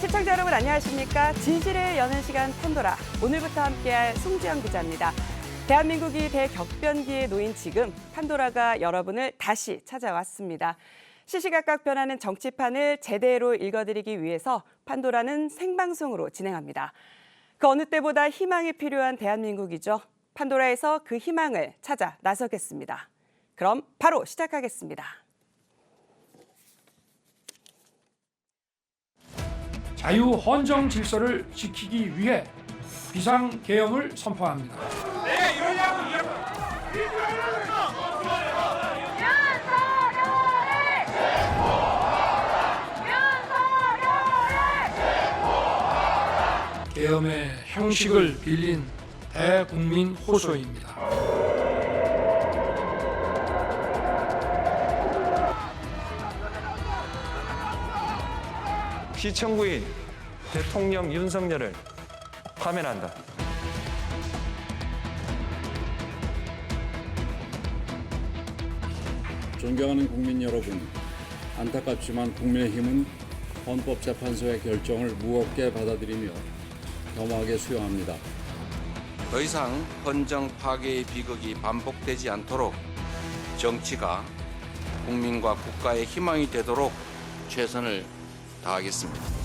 시청자 여러분 안녕하십니까? 진실을 여는 시간 판도라. 오늘부터 함께할 송지영 기자입니다. 대한민국이 대격변기에 놓인 지금 판도라가 여러분을 다시 찾아왔습니다. 시시각각 변하는 정치판을 제대로 읽어드리기 위해서 판도라는 생방송으로 진행합니다. 그 어느 때보다 희망이 필요한 대한민국이죠. 판도라에서 그 희망을 찾아 나서겠습니다. 그럼 바로 시작하겠습니다. 자유 헌정 질서를 지키기 위해 비상계엄을 선포합니다. 네, 이러냐고 계엄의 형식을 빌린 대국민 호소입니다. 피청구인 대통령 윤석열을 파면한다. 존경하는 국민 여러분, 안타깝지만 국민의힘은 헌법재판소의 결정을 무겁게 받아들이며 겸허하게 수용합니다. 더 이상 헌정 파괴의 비극이 반복되지 않도록 정치가 국민과 국가의 희망이 되도록 최선을 다하겠습니다.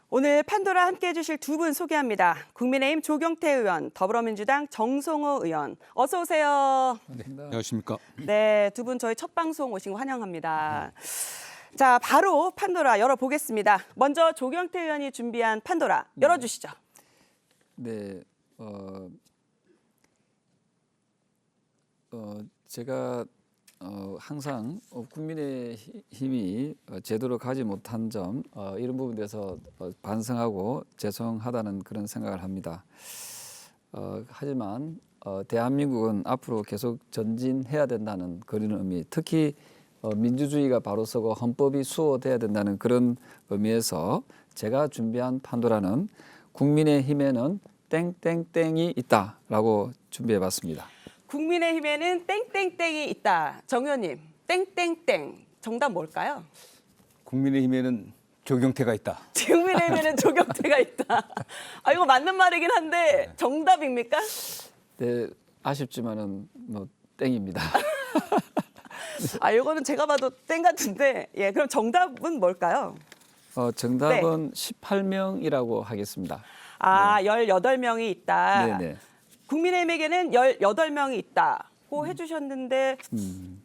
오늘 판도라 함께해 주실 두 분 소개합니다. 국민의힘 조경태 의원, 더불어민주당 정성호 의원. 어서 오세요. 네, 안녕하십니까. 네, 두 분 저희 첫 방송 오신 거 환영합니다. 자, 바로 판도라 열어보겠습니다. 먼저 조경태 의원이 준비한 판도라 열어주시죠. 네, 제가 항상 국민의힘이 제대로 가지 못한 점 이런 부분에 대해서 반성하고 죄송하다는 그런 생각을 합니다. 하지만 대한민국은 앞으로 계속 전진해야 된다는 그런 의미, 특히 민주주의가 바로 서고 헌법이 수호돼야 된다는 그런 의미에서 제가 준비한 판도라는 국민의힘에는 땡땡땡이 있다라고 준비해봤습니다. 국민의힘에는 땡땡땡이 있다. 정 의원님, 땡땡땡. 정답 뭘까요? 국민의힘에는 조경태가 있다. 국민의힘에는 조경태가 있다. 아, 이거 맞는 말이긴 한데 정답입니까? 네, 아쉽지만은 뭐 땡입니다. 아, 이거는 제가 봐도 땡 같은데. 예, 그럼 정답은 뭘까요? 정답은 18명이라고 하겠습니다. 아, 18명이 있다. 네네. 국민의힘에게는 18명이 있다고 해주셨는데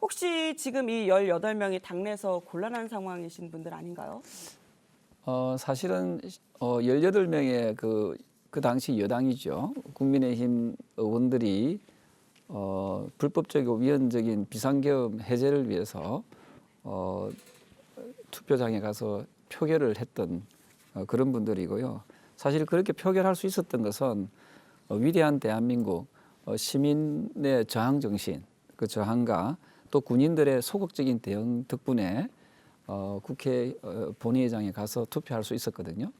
혹시 지금 이 18명이 당내에서 곤란한 상황이신 분들 아닌가요? 사실은 18명의 그 당시 여당이죠. 국민의힘 의원들이 불법적이고 위헌적인 비상계엄 해제를 위해서 투표장에 가서 표결을 했던 그런 분들이고요. 사실 그렇게 표결할 수 있었던 것은 위대한 대한민국 시민의 저항 정신, 그 저항과 또 군인들의 소극적인 대응 덕분에 국회 본회의장에 가서 투표할 수 있었거든요.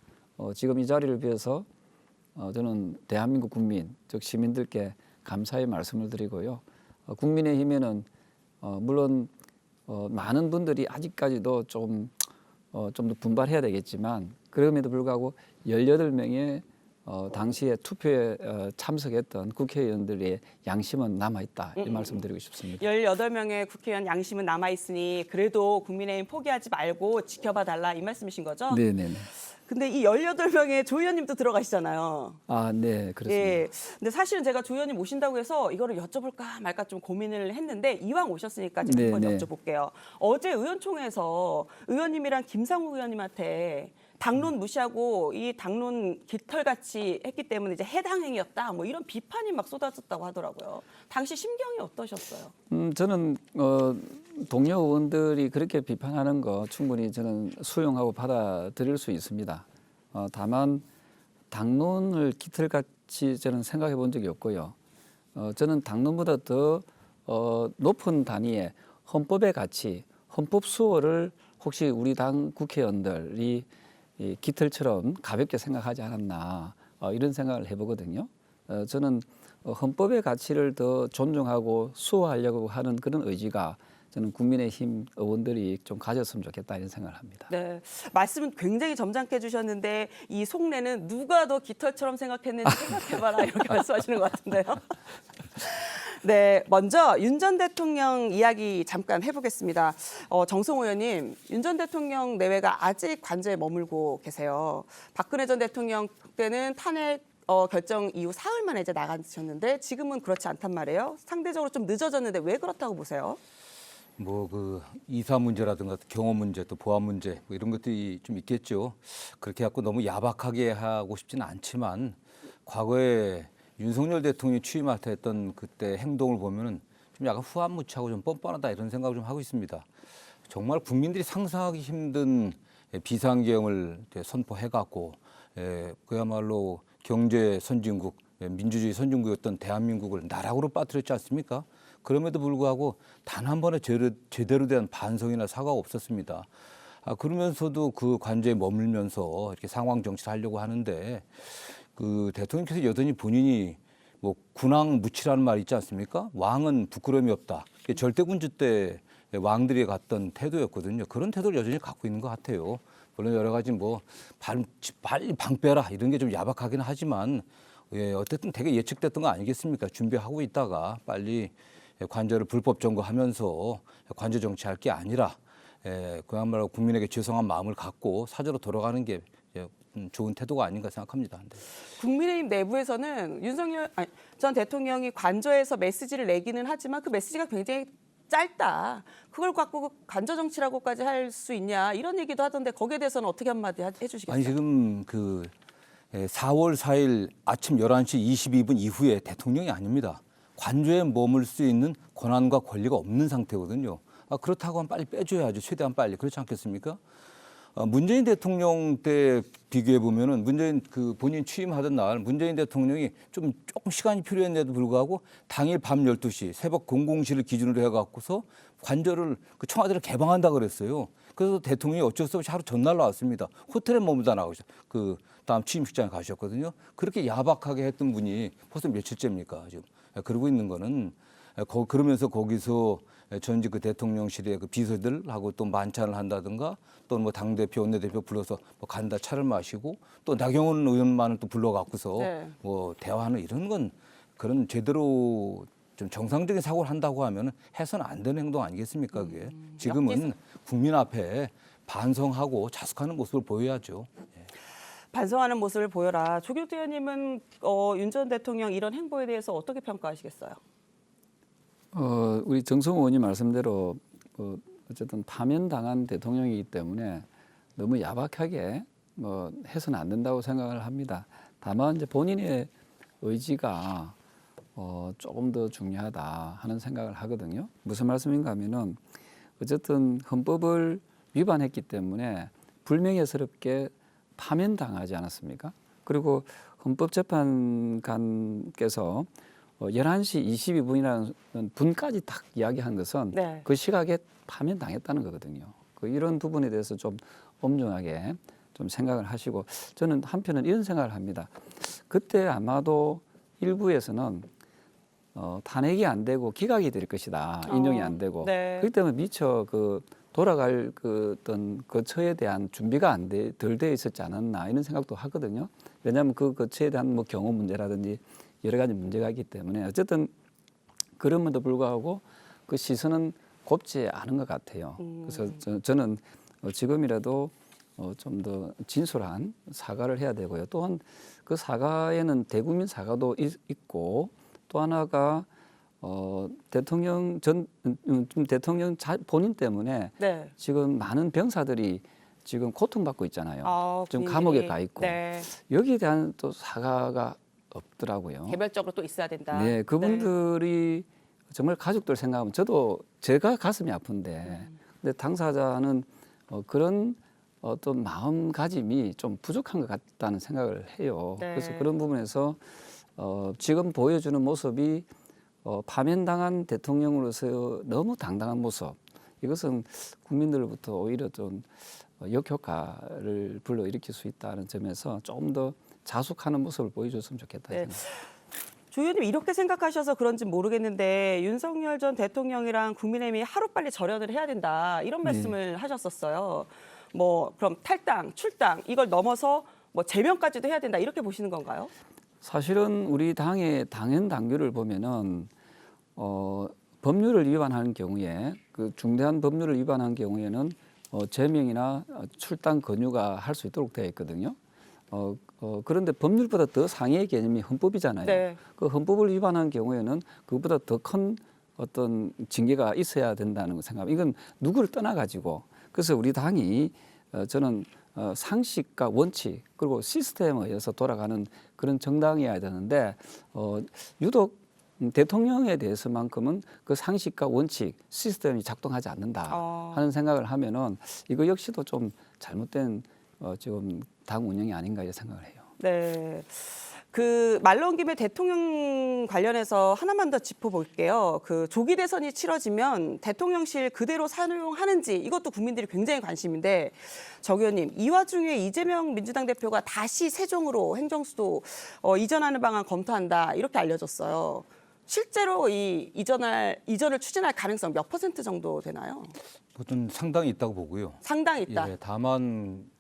지금 이 자리를 비해서 저는 대한민국 국민, 즉 시민들께 감사의 말씀을 드리고요. 국민의힘에는 물론 많은 분들이 아직까지도 좀 더 분발해야 되겠지만 그럼에도 불구하고 18명의 당시에 투표에 참석했던 국회의원들의 양심은 남아있다 이 말씀드리고 싶습니다. 18명의 국회의원 양심은 남아있으니 그래도 국민의힘 포기하지 말고 지켜봐 달라 이 말씀이신 거죠? 네네. 근데 이 18명의 조 의원님도 들어가시잖아요. 아, 네, 그렇습니다. 예. 근데 사실은 제가 조 의원님 모신다고 해서 이거를 여쭤볼까 말까 좀 고민을 했는데 이왕 오셨으니까 제가 한번 네. 여쭤볼게요. 어제 의원총회에서 의원님이랑 김상욱 의원님한테 당론 무시하고 이 당론 깃털같이 했기 때문에 이제 해당 행위였다. 뭐 이런 비판이 막 쏟아졌다고 하더라고요. 당시 심경이 어떠셨어요? 저는 동료 의원들이 그렇게 비판하는 거 충분히 저는 수용하고 받아들일 수 있습니다. 다만 당론을 깃털같이 같이 저는 생각해 본 적이 없고요. 저는 당론보다 더 높은 단위의 헌법의 가치, 헌법 수호를 혹시 우리 당 국회의원들이 이 깃털처럼 가볍게 생각하지 않았나 이런 생각을 해보거든요. 저는 헌법의 가치를 더 존중하고 수호하려고 하는 그런 의지가 저는 국민의힘 의원들이 좀 가졌으면 좋겠다 이런 생각을 합니다. 네, 말씀은 굉장히 점잖게 해주셨는데 이 속내는 누가 더 깃털처럼 생각했는지 생각해봐라 이렇게 말씀하시는 것 같은데요. 네, 먼저 윤 전 대통령 이야기 잠깐 해보겠습니다. 정성호 의원님, 윤 전 대통령 내외가 아직 관저에 머물고 계세요. 박근혜 전 대통령 때는 탄핵 결정 이후 사흘 만에 이제 나가셨는데 지금은 그렇지 않단 말이에요. 상대적으로 좀 늦어졌는데 왜 그렇다고 보세요? 뭐 그 이사 문제라든가 경호 문제 또 보안 문제 뭐 이런 것들이 좀 있겠죠. 그렇게 갖고 너무 야박하게 하고 싶지는 않지만 과거에 윤석열 대통령이 취임할 때 했던 그때 행동을 보면은 좀 약간 후안무치하고 좀 뻔뻔하다 이런 생각을 좀 하고 있습니다. 정말 국민들이 상상하기 힘든 비상계엄을 선포해갖고 그야말로 경제 선진국, 민주주의 선진국이었던 대한민국을 나락으로 빠뜨렸지 않습니까? 그럼에도 불구하고 단 한 번의 제대로 된 반성이나 사과가 없었습니다. 그러면서도 그 관저에 머물면서 이렇게 상황 정치를 하려고 하는데 그 대통령께서 여전히 본인이 뭐 군왕무치라는 말이 있지 않습니까? 왕은 부끄러움이 없다. 이게 절대군주 때 왕들이 갔던 태도였거든요. 그런 태도를 여전히 갖고 있는 것 같아요. 물론 여러 가지 뭐 빨리 방 빼라 이런 게 좀 야박하긴 하지만 어쨌든 되게 예측됐던 거 아니겠습니까? 준비하고 있다가 빨리 관저를 불법 점거하면서 관저 정치할 게 아니라 그야말로 국민에게 죄송한 마음을 갖고 사저로 돌아가는 게 좋은 태도가 아닌가 생각합니다. 네. 국민의힘 내부에서는 윤석열 전 대통령이 관저에서 메시지를 내기는 하지만 그 메시지가 굉장히 짧다. 그걸 갖고 관저 정치라고까지 할 수 있냐 이런 얘기도 하던데 거기에 대해서는 어떻게 한마디 해주시겠어요? 아니 지금 그 4월 4일 아침 11시 22분 이후에 대통령이 아닙니다. 관저에 머물 수 있는 권한과 권리가 없는 상태거든요. 그렇다고 하면 빨리 빼줘야죠. 최대한 빨리. 그렇지 않겠습니까? 문재인 대통령 때 비교해 보면은 문재인 그 본인 취임하던 날 문재인 대통령이 조금 시간이 필요했는데도 불구하고 당일 밤 12시 새벽 00시를 기준으로 해갖고서 관저를 그 청와대를 개방한다 그랬어요. 그래서 대통령이 어쩔 수 없이 하루 전날 나왔습니다. 호텔에 머물다 나오셨. 그 다음 취임식장에 가셨거든요. 그렇게 야박하게 했던 분이 벌써 며칠째입니까 지금. 그러고 있는 거는 그러면서 거기서 전직 그 대통령실의 그 비서들하고 또 만찬을 한다든가 또 뭐 당대표, 원내대표 불러서 뭐 간다 차를 마시고 또 나경원 의원만을 또 불러갖고서 뭐 대화하는 이런 건 그런 제대로 좀 정상적인 사고를 한다고 하면 해서는 안 되는 행동 아니겠습니까 그게. 지금은 국민 앞에 반성하고 자숙하는 모습을 보여야죠. 반성하는 모습을 보여라. 조경태 의원님은 윤 전 대통령 이런 행보에 대해서 어떻게 평가하시겠어요? 우리 정성호 의원님 말씀대로 어쨌든 파면당한 대통령이기 때문에 너무 야박하게 뭐 해서는 안 된다고 생각을 합니다. 다만 이제 본인의 의지가 조금 더 중요하다 하는 생각을 하거든요. 무슨 말씀인가 하면은 어쨌든 헌법을 위반했기 때문에 불명예스럽게 파면당하지 않았습니까? 그리고 헌법재판관께서 11시 22분이라는 분까지 딱 이야기한 것은 그 시각에 파면당했다는 거거든요. 이런 부분에 대해서 좀 엄중하게 좀 생각을 하시고 저는 한편은 이런 생각을 합니다. 그때 아마도 일부에서는 탄핵이 안 되고 기각이 될 것이다. 인용이 안 되고. 그렇기 때문에 미처 돌아갈 어떤 거처에 대한 준비가 덜 돼 있었지 않았나 이런 생각도 하거든요. 왜냐하면 그 거처에 대한 뭐 경호 문제라든지 여러 가지 문제가 있기 때문에 어쨌든 그럼에도 불구하고 그 시선은 곱지 않은 것 같아요. 그래서 저는 지금이라도 좀 더 진솔한 사과를 해야 되고요. 또한 그 사과에는 대국민 사과도 있고 또 하나가 대통령 본인 때문에 지금 많은 병사들이 지금 고통받고 있잖아요. 지금 감옥에 가 있고 여기에 대한 또 사과가 없더라고요. 개별적으로 또 있어야 된다. 네, 그분들이 정말 가족들 생각하면 제가 가슴이 아픈데 근데 당사자는 그런 어떤 마음가짐이 좀 부족한 것 같다는 생각을 해요. 그래서 그런 부분에서 지금 보여주는 모습이 파면당한 대통령으로서 너무 당당한 모습, 이것은 국민들로부터 오히려 좀 역효과를 불러일으킬 수 있다는 점에서 조금 더 자숙하는 모습을 보여줬으면 좋겠다. 네. 조 의원님 이렇게 생각하셔서 그런지 모르겠는데 윤석열 전 대통령이랑 국민의힘이 하루빨리 절연을 해야 된다 이런 말씀을 하셨었어요. 뭐 그럼 탈당, 출당 이걸 넘어서 뭐 제명까지도 해야 된다 이렇게 보시는 건가요? 사실은 우리 당의 당연 당규를 보면은 법률을 위반하는 경우에 그 중대한 법률을 위반한 경우에는 제명이나 출당 권유가 할 수 있도록 되어 있거든요. 그런데 법률보다 더 상위의 개념이 헌법이잖아요. 네. 그 헌법을 위반한 경우에는 그보다 더 큰 어떤 징계가 있어야 된다는 거 생각합니다. 이건 누구를 떠나가지고 그래서 우리 당이 저는 상식과 원칙 그리고 시스템에 의해서 돌아가는 그런 정당이어야 되는데 유독 대통령에 대해서만큼은 그 상식과 원칙 시스템이 작동하지 않는다 하는 생각을 하면은 이거 역시도 좀 잘못된 지금 당 운영이 아닌가 이렇게 생각을 해요. 네. 그 말 나온 김에 대통령 관련해서 하나만 더 짚어볼게요. 그 조기 대선이 치러지면 대통령실 그대로 사용하는지 이것도 국민들이 굉장히 관심인데 정 의원님 이 와중에 이재명 민주당 대표가 다시 세종으로 행정수도 이전하는 방안 검토한다 이렇게 알려졌어요. 실제로 이 이전을 추진할 가능성 몇 % 정도 되나요? 보통 상당히 있다고 보고요. 상당히 있다. 예, 다만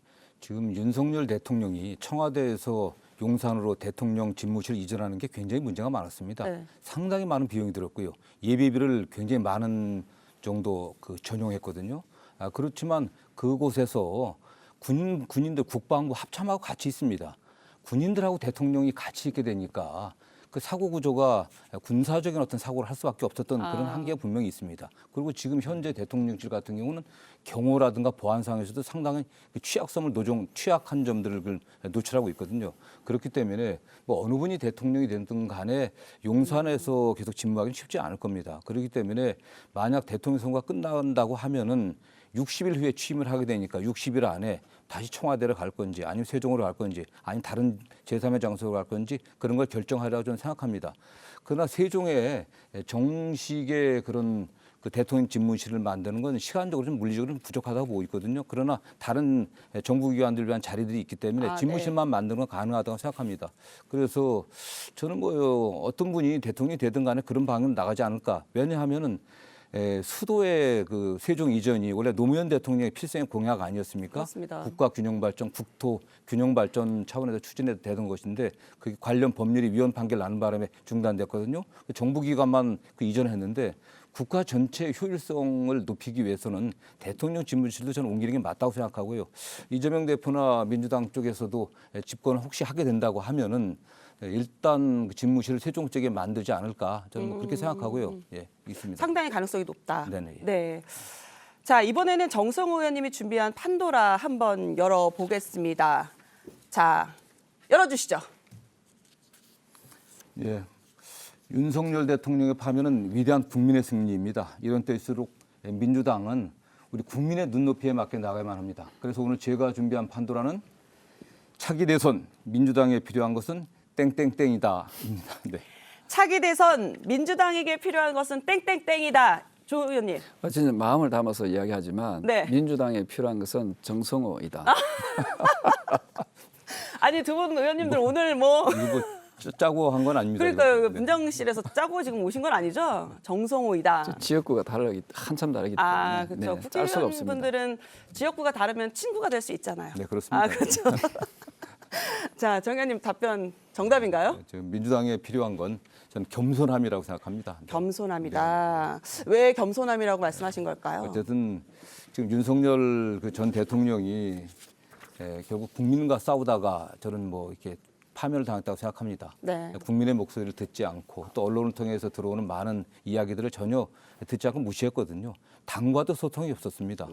지금 윤석열 대통령이 청와대에서 용산으로 대통령 집무실 이전하는 게 굉장히 문제가 많았습니다. 네. 상당히 많은 비용이 들었고요. 예비비를 굉장히 많은 정도 전용했거든요. 그렇지만 그곳에서 군인들 국방부 합참하고 같이 있습니다. 군인들하고 대통령이 같이 있게 되니까 그 사고 구조가 군사적인 어떤 사고를 할 수밖에 없었던 그런 한계가 분명히 있습니다. 그리고 지금 현재 대통령실 같은 경우는 경호라든가 보안상에서도 상당히 취약성을 취약한 점들을 노출하고 있거든요. 그렇기 때문에 뭐 어느 분이 대통령이 되든 간에 용산에서 계속 집무하기는 쉽지 않을 겁니다. 그렇기 때문에 만약 대통령 선거가 끝난다고 하면은 60일 후에 취임을 하게 되니까 60일 안에 다시 청와대를 갈 건지 아니면 세종으로 갈 건지 아니면 다른 제3의 장소로 갈 건지 그런 걸 결정하리라고 저는 생각합니다. 그러나 세종에 정식의 그런 그 대통령 집무실을 만드는 건 시간적으로 좀 물리적으로 좀 부족하다고 보고 있거든요. 그러나 다른 정부기관들을 위한 자리들이 있기 때문에 집무실만 만드는 건 가능하다고 생각합니다. 그래서 저는 뭐 어떤 분이 대통령이 되든 간에 그런 방향으로 나가지 않을까. 왜냐하면은 수도의 그 세종 이전이 원래 노무현 대통령의 필생 공약 아니었습니까? 그렇습니다. 국가 균형 발전, 국토 균형 발전 차원에서 추진해도 되던 것인데 그 관련 법률이 위헌 판결 나는 바람에 중단됐거든요. 정부기관만 그 이전했는데 국가 전체의 효율성을 높이기 위해서는 대통령 집무실도 저는 옮기는 게 맞다고 생각하고요. 이재명 대표나 민주당 쪽에서도 집권을 혹시 하게 된다고 하면은 일단 집무실을 세종 쪽에 만들지 않을까 저는 뭐 그렇게 생각하고요. 예, 있습니다. 상당히 가능성이 높다. 네네. 네. 자, 이번에는 정성호 의원님이 준비한 판도라 한번 열어보겠습니다. 자, 열어주시죠. 예, 윤석열 대통령의 파면은 위대한 국민의 승리입니다. 이런 때일수록 민주당은 우리 국민의 눈높이에 맞게 나가야만 합니다. 그래서 오늘 제가 준비한 판도라는 차기 대선 민주당에 필요한 것은 땡땡땡이다. 네. 차기 대선 민주당에게 필요한 것은 땡땡땡이다. 조 의원님. 진짜 마음을 담아서 이야기하지만 네. 민주당에 필요한 것은 정성호이다. 아니 두 분 의원님들 오늘 뭐 이거 뭐 짜고 한 건 아닙니다. 그러니까요. 이거. 민정실에서 짜고 지금 오신 건 아니죠? 정성호이다. 지역구가 한참 다르기 때문에 아, 그렇죠. 짤 수가 없습니다. 국회의원분들은 지역구가 다르면 친구가 될 수 있잖아요. 네, 그렇습니다. 아, 그렇죠. 자, 정 의원님 답변 정답인가요? 지금 민주당에 필요한 건 저는 겸손함이라고 생각합니다. 네. 겸손함이다. 왜 겸손함이라고 말씀하신 걸까요? 어쨌든 지금 윤석열 그 전 대통령이 결국 국민과 싸우다가 저는 뭐 이렇게 파면을 당했다고 생각합니다. 네. 국민의 목소리를 듣지 않고 또 언론을 통해서 들어오는 많은 이야기들을 전혀 듣지 않고 무시했거든요. 당과도 소통이 없었습니다.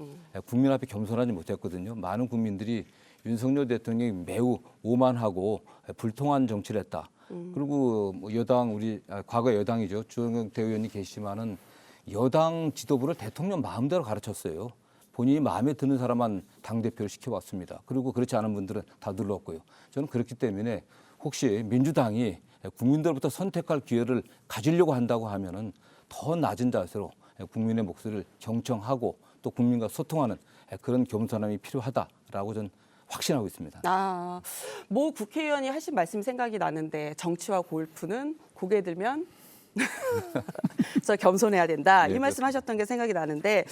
국민 앞에 겸손하지 못했거든요. 많은 국민들이 윤석열 대통령이 매우 오만하고 불통한 정치를 했다. 그리고 뭐 여당 과거 여당이죠. 주호영 대의원이 계시지만은 여당 지도부를 대통령 마음대로 가르쳤어요. 본인이 마음에 드는 사람만 당대표를 시켜왔습니다. 그리고 그렇지 않은 분들은 다 눌렀고요. 저는 그렇기 때문에 혹시 민주당이 국민들로부터 선택할 기회를 가지려고 한다고 하면은 더 낮은 자세로 국민의 목소리를 경청하고 또 국민과 소통하는 그런 겸손함이 필요하다라고 저는 확신하고 있습니다. 아, 모 국회의원이 하신 말씀 생각이 나는데 정치와 골프는 고개 들면 저 겸손해야 된다. 이 네, 말씀하셨던 게 생각이 나는데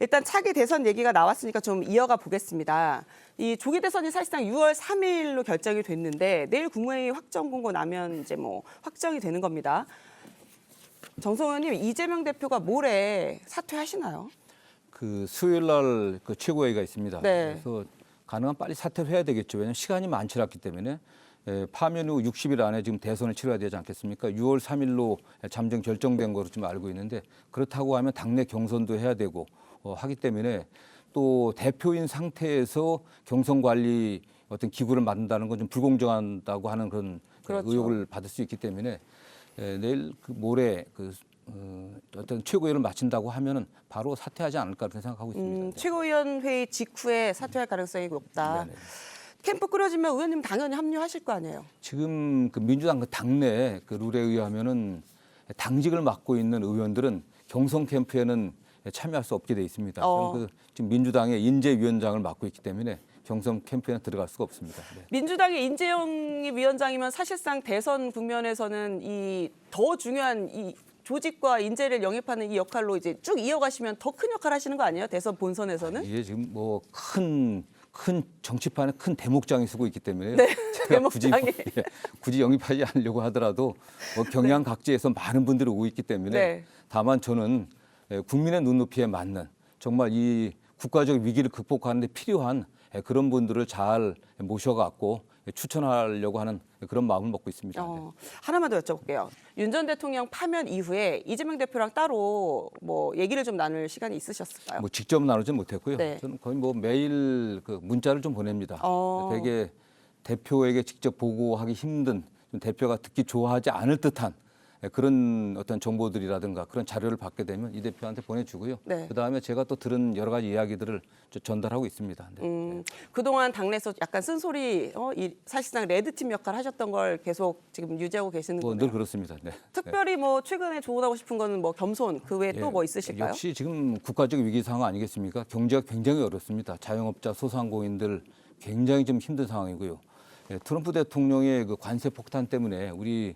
일단 차기 대선 얘기가 나왔으니까 좀 이어가 보겠습니다. 이 조기 대선이 사실상 6월 3일로 결정이 됐는데 내일 국무회의 확정 공고 나면 이제 뭐 확정이 되는 겁니다. 정성호 의원님, 이재명 대표가 모레 사퇴하시나요? 그 수요일 날 그 최고회의가 있습니다. 네. 그래서 가능한 빨리 사퇴를 해야 되겠죠. 왜냐하면 시간이 많지 않기 때문에 파면 후 60일 안에 지금 대선을 치러야 되지 않겠습니까? 6월 3일로 잠정 결정된 거로 좀 알고 있는데 그렇다고 하면 당내 경선도 해야 되고 하기 때문에 또 대표인 상태에서 경선 관리 어떤 기구를 만든다는 건 좀 불공정하다고 하는 그런 그렇죠. 의혹을 받을 수 있기 때문에 내일 모레 어떤 최고위원을 마친다고 하면은 바로 사퇴하지 않을까 그렇게 생각하고 있습니다. 네. 최고위원 회의 직후에 사퇴할 가능성이 높다. 네네. 캠프 꾸려지면 의원님 당연히 합류하실 거 아니에요? 지금 그 민주당 그 당내 그 룰에 의하면은 당직을 맡고 있는 의원들은 경선 캠프에는 참여할 수 없게 돼 있습니다. 저는 그 지금 민주당의 인재위원장을 맡고 있기 때문에 경선 캠프에는 들어갈 수가 없습니다. 네. 민주당의 인재영이 위원장이면 사실상 대선 국면에서는 이 더 중요한 이 조직과 인재를 영입하는 이 역할로 이제 쭉 이어가시면 더 큰 역할 하시는 거 아니에요? 대선 본선에서는? 이게 지금 뭐 큰 정치판에 큰 대목장이 쓰고 있기 때문에 네, 제가 대목장이. 굳이 영입하지 않으려고 하더라도 뭐 경향 각지에서 많은 분들이 오고 있기 때문에 네. 다만 저는 국민의 눈높이에 맞는 정말 이 국가적 위기를 극복하는 데 필요한 그런 분들을 잘 모셔갖고 추천하려고 하는 그런 마음을 먹고 있습니다. 네. 하나만 더 여쭤볼게요. 윤 전 대통령 파면 이후에 이재명 대표랑 따로 뭐 얘기를 좀 나눌 시간이 있으셨을까요? 뭐 직접 나누지 못했고요. 네. 저는 거의 뭐 매일 그 문자를 좀 보냅니다. 어. 되게 대표에게 직접 보고하기 힘든 좀 대표가 듣기 좋아하지 않을 듯한 그런 어떤 정보들이라든가 그런 자료를 받게 되면 이 대표한테 보내주고요. 네. 그다음에 제가 또 들은 여러 가지 이야기들을 전달하고 있습니다. 네. 그동안 당내에서 약간 쓴소리, 사실상 레드팀 역할 하셨던 걸 계속 지금 유지하고 계시는 뭐 거네요. 늘 그렇습니다. 네. 특별히 뭐 최근에 조언하고 싶은 거는 뭐 겸손, 그 외에 또 뭐 있으실까요? 역시 지금 국가적 위기 상황 아니겠습니까? 경제가 굉장히 어렵습니다. 자영업자, 소상공인들 굉장히 좀 힘든 상황이고요. 트럼프 대통령의 그 관세 폭탄 때문에 우리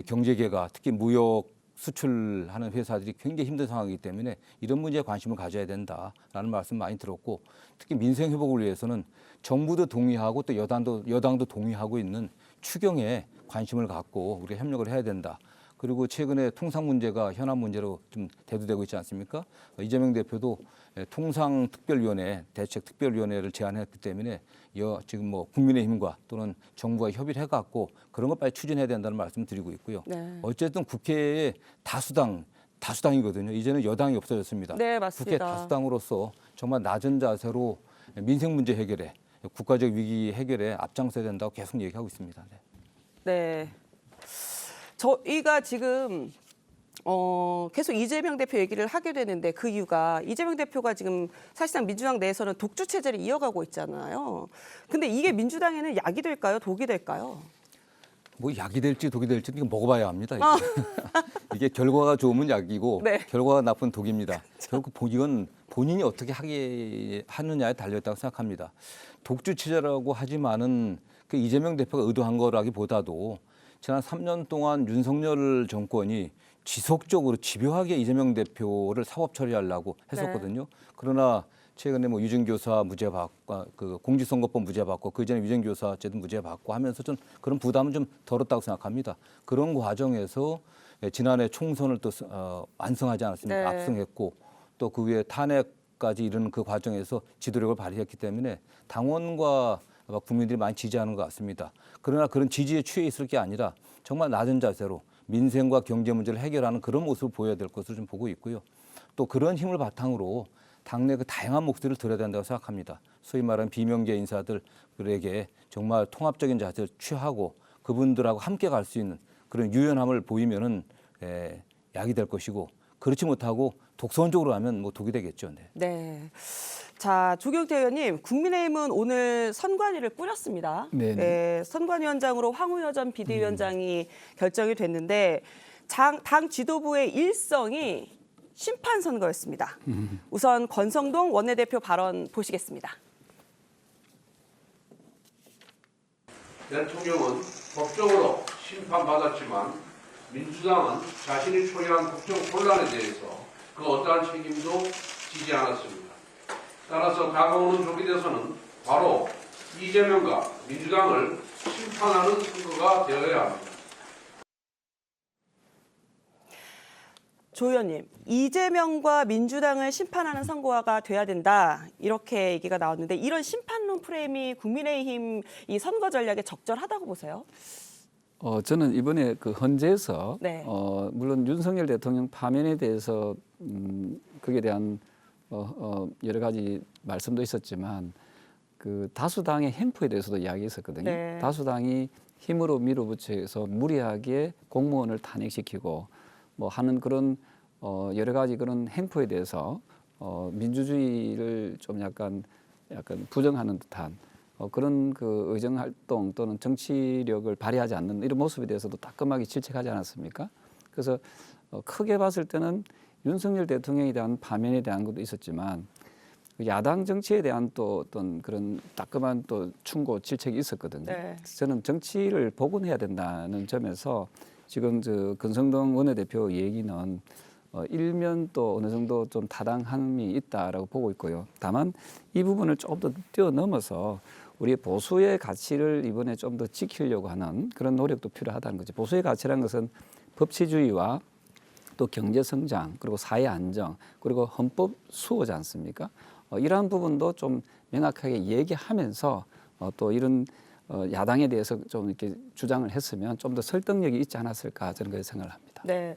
경제계가 특히 무역 수출하는 회사들이 굉장히 힘든 상황이기 때문에 이런 문제에 관심을 가져야 된다라는 말씀 많이 들었고 특히 민생 회복을 위해서는 정부도 동의하고 또 여당도 동의하고 있는 추경에 관심을 갖고 우리가 협력을 해야 된다. 그리고 최근에 통상 문제가 현안 문제로 좀 대두되고 있지 않습니까? 이재명 대표도 통상특별위원회, 대책특별위원회를 제안했기 때문에 지금 뭐 국민의힘과 또는 정부가 협의를 해갖고 그런 걸 빨리 추진해야 된다는 말씀을 드리고 있고요. 네. 어쨌든 국회의 다수당이거든요. 이제는 여당이 없어졌습니다. 네, 맞습니다. 국회 다수당으로서 정말 낮은 자세로 민생 문제 해결에 국가적 위기 해결에 앞장서야 된다고 계속 얘기하고 있습니다. 네. 네. 저희가 지금 계속 이재명 대표 얘기를 하게 되는데 그 이유가 이재명 대표가 지금 사실상 민주당 내에서는 독주 체제를 이어가고 있잖아요. 근데 이게 민주당에는 약이 될까요? 독이 될까요? 뭐 약이 될지 독이 될지 이거 먹어봐야 합니다. 이게 결과가 좋으면 약이고 네. 결과가 나쁜 독입니다. 결국 이건 본인이 어떻게 하느냐에 달려있다고 생각합니다. 독주 체제라고 하지만은 그 이재명 대표가 의도한 거라기보다도 지난 3년 동안 윤석열 정권이 지속적으로 집요하게 이재명 대표를 사법 처리하려고 했었거든요. 그러나 최근에 뭐 유증교사 무죄 받고 그 공직선거법 무죄 받고 그 전에 유증교사제도 무죄 받고 하면서 좀 그런 부담은 좀 덜었다고 생각합니다. 그런 과정에서 지난해 총선을 또 완성하지 않았습니까? 네. 압승했고 또 그 위에 탄핵까지 이르는 그 과정에서 지도력을 발휘했기 때문에 당원과 국민들이 많이 지지하는 것 같습니다. 그러나 그런 지지에 취해 있을 게 아니라 정말 낮은 자세로 민생과 경제 문제를 해결하는 그런 모습을 보여야 될 것으로 좀 보고 있고요. 또 그런 힘을 바탕으로 당내 그 다양한 목소리를 들어야 된다고 생각합니다. 소위 말하는 비명계 인사들에게 정말 통합적인 자세를 취하고 그분들하고 함께 갈 수 있는 그런 유연함을 보이면은 약이 될 것이고 그렇지 못하고 독선적으로 하면 뭐 독이 되겠죠. 네. 네. 자, 조경태 의원님, 국민의힘은 오늘 선관위를 꾸렸습니다. 네네. 네, 선관위원장으로 황우여 전 비대위원장이 결정이 됐는데 당 지도부의 일성이 심판 선거였습니다. 우선 권성동 원내대표 발언 보시겠습니다. 대통령은 법적으로 심판받았지만 민주당은 자신이 초래한 국정 혼란에 대해서 그 어떠한 책임도 지지 않았습니다. 따라서 다가오는 조기 대선은 바로 이재명과 민주당을 심판하는 선거가 되어야 합니다. 조 의원님, 이재명과 민주당을 심판하는 선거가 돼야 된다. 이렇게 얘기가 나왔는데 이런 심판론 프레임이 국민의힘 이 선거 전략에 적절하다고 보세요? 저는 이번에 그 헌재에서 네. 물론 윤석열 대통령 파면에 대해서 거기에 대한 여러 가지 말씀도 있었지만 그 다수당의 횡포에 대해서도 이야기했었거든요. 네. 다수당이 힘으로 밀어붙여서 무리하게 공무원을 탄핵시키고 뭐 하는 그런 여러 가지 그런 행포에 대해서 민주주의를 좀 약간 부정하는 듯한 그런 그 의정 활동 또는 정치력을 발휘하지 않는 이런 모습에 대해서도 따끔하게 질책하지 않았습니까? 그래서 크게 봤을 때는 윤석열 대통령에 대한 파면에 대한 것도 있었지만 야당 정치에 대한 또 어떤 그런 따끔한 또 충고 질책이 있었거든요. 네. 저는 정치를 복원해야 된다는 점에서 지금 저 권성동 원내대표 얘기는 일면 또 어느 정도 좀 타당함이 있다라고 보고 있고요. 다만 이 부분을 조금 더 뛰어넘어서 우리 보수의 가치를 이번에 좀 더 지키려고 하는 그런 노력도 필요하다는 거죠. 보수의 가치라는 것은 법치주의와 또 경제 성장 그리고 사회 안정 그리고 헌법 수호지 않습니까? 이러한 부분도 좀 명확하게 얘기하면서 또 이런 야당에 대해서 좀 이렇게 주장을 했으면 좀 더 설득력이 있지 않았을까 저는 그렇게 생각을 합니다. 네.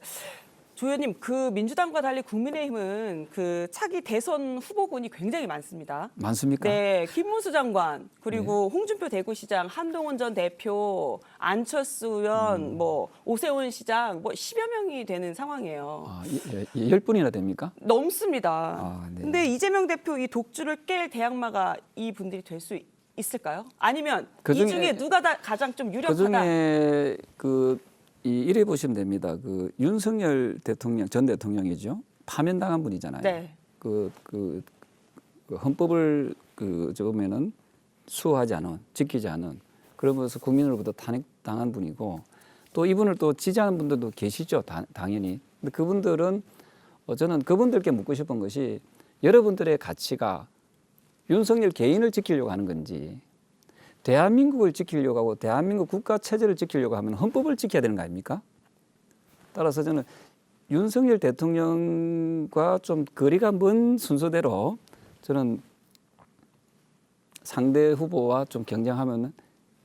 조 의원님, 그 민주당과 달리 국민의힘은 그 차기 대선 후보군이 굉장히 많습니다. 많습니까? 네, 김문수 장관, 그리고 홍준표 대구시장, 한동훈 전 대표, 안철수 의원, 뭐 오세훈 시장, 뭐 10여 명이 되는 상황이에요. 10분이나 됩니까? 넘습니다. 아, 네. 근데 이재명 대표 이 독주를 깰 대항마가 이 분들이 될 수 있을까요? 아니면 이 중에 누가 가장 좀 유력하다? 그중에 이래 보시면 됩니다. 그 윤석열 대통령 전 대통령이죠. 파면당한 분이잖아요. 네. 그 헌법을 저으면은 수호하지 않은, 지키지 않은 그러면서 국민으로부터 탄핵당한 분이고 또 이분을 또 지지하는 분들도 계시죠. 당연히. 근데 그분들은 저는 그분들께 묻고 싶은 것이 여러분들의 가치가 윤석열 개인을 지키려고 하는 건지 대한민국을 지키려고 하고 대한민국 국가 체제를 지키려고 하면 헌법을 지켜야 되는 거 아닙니까? 따라서 저는 윤석열 대통령과 좀 거리가 먼 순서대로 저는 상대 후보와 좀 경쟁하면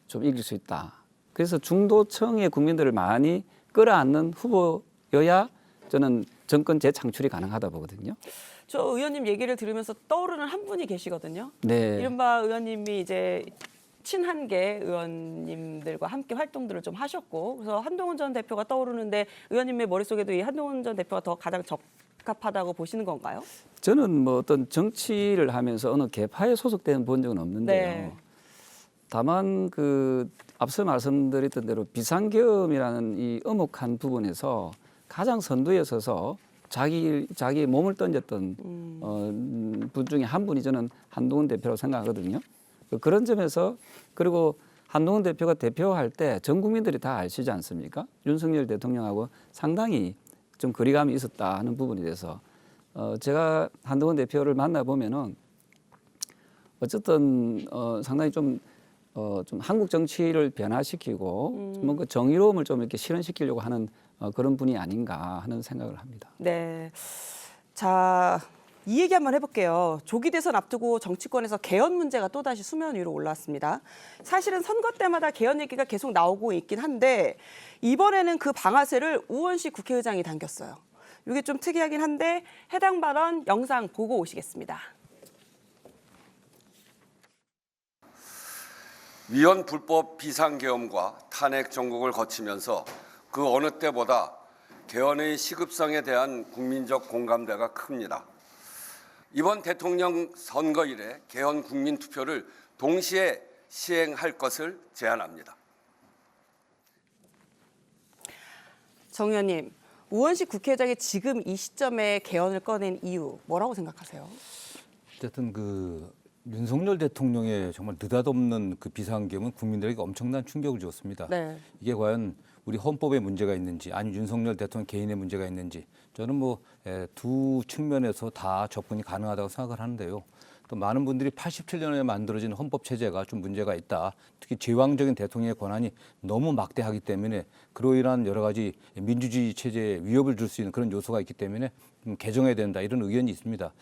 좀 이길 수 있다. 그래서 중도층의 국민들을 많이 끌어안는 후보여야 저는 정권 재창출이 가능하다 보거든요. 저 의원님 얘기를 들으면서 떠오르는 한 분이 계시거든요. 네. 이른바 의원님이 이제 친한계 의원님들과 함께 활동들을 좀 하셨고 그래서 한동훈 전 대표가 떠오르는데 의원님의 머릿속에도 이 한동훈 전 대표가 더 가장 적합하다고 보시는 건가요? 저는 뭐 어떤 정치를 하면서 어느 계파에 소속된 본 적은 없는데요. 네. 다만 앞서 말씀드렸던 대로 비상계엄이라는 이 엄혹한 부분에서 가장 선두에 서서 자기 몸을 던졌던 분 중에 한 분이 저는 한동훈 대표라고 생각하거든요. 그런 점에서 그리고 한동훈 대표가 대표할 때 전 국민들이 다 아시지 않습니까? 윤석열 대통령하고 상당히 좀 거리감이 있었다 하는 부분에 대해서 제가 한동훈 대표를 만나 보면은 어쨌든 상당히 좀 한국 정치를 변화시키고 뭔가 정의로움을 좀 이렇게 실현시키려고 하는 그런 분이 아닌가 하는 생각을 합니다. 네. 자, 이 얘기 한번 해볼게요. 조기 대선 앞두고 정치권에서 개헌 문제가 또다시 수면 위로 올라왔습니다. 사실은 선거 때마다 개헌 얘기가 계속 나오고 있긴 한데 이번에는 그 방아쇠를 우원식 국회의장이 당겼어요. 이게 좀 특이하긴 한데 해당 발언 영상 보고 오시겠습니다. 위헌 불법 비상계엄과 탄핵 정국을 거치면서 그 어느 때보다 개헌의 시급성에 대한 국민적 공감대가 큽니다. 이번 대통령 선거일에 개헌 국민투표를 동시에 시행할 것을 제안합니다. 정 의원님, 우원식 국회의장이 지금 이 시점에 개헌을 꺼낸 이유 뭐라고 생각하세요? 어쨌든 그 윤석열 대통령의 정말 느닷없는 그 비상계엄은 국민들에게 엄청난 충격을 주었습니다. 네. 이게 과연 우리 헌법에 문제가 있는지 아니면 윤석열 대통령 개인의 문제가 있는지 저는 뭐 두 측면에서 다 접근이 가능하다고 생각을 하는데요. 또 많은 분들이 87년에 만들어진 헌법 체제가 좀 문제가 있다. 특히 제왕적인 대통령의 권한이 너무 막대하기 때문에 그로 인한 여러 가지 민주주의 체제에 위협을 줄 수 있는 그런 요소가 있기 때문에 좀 개정해야 된다 이런 의견이 있습니다.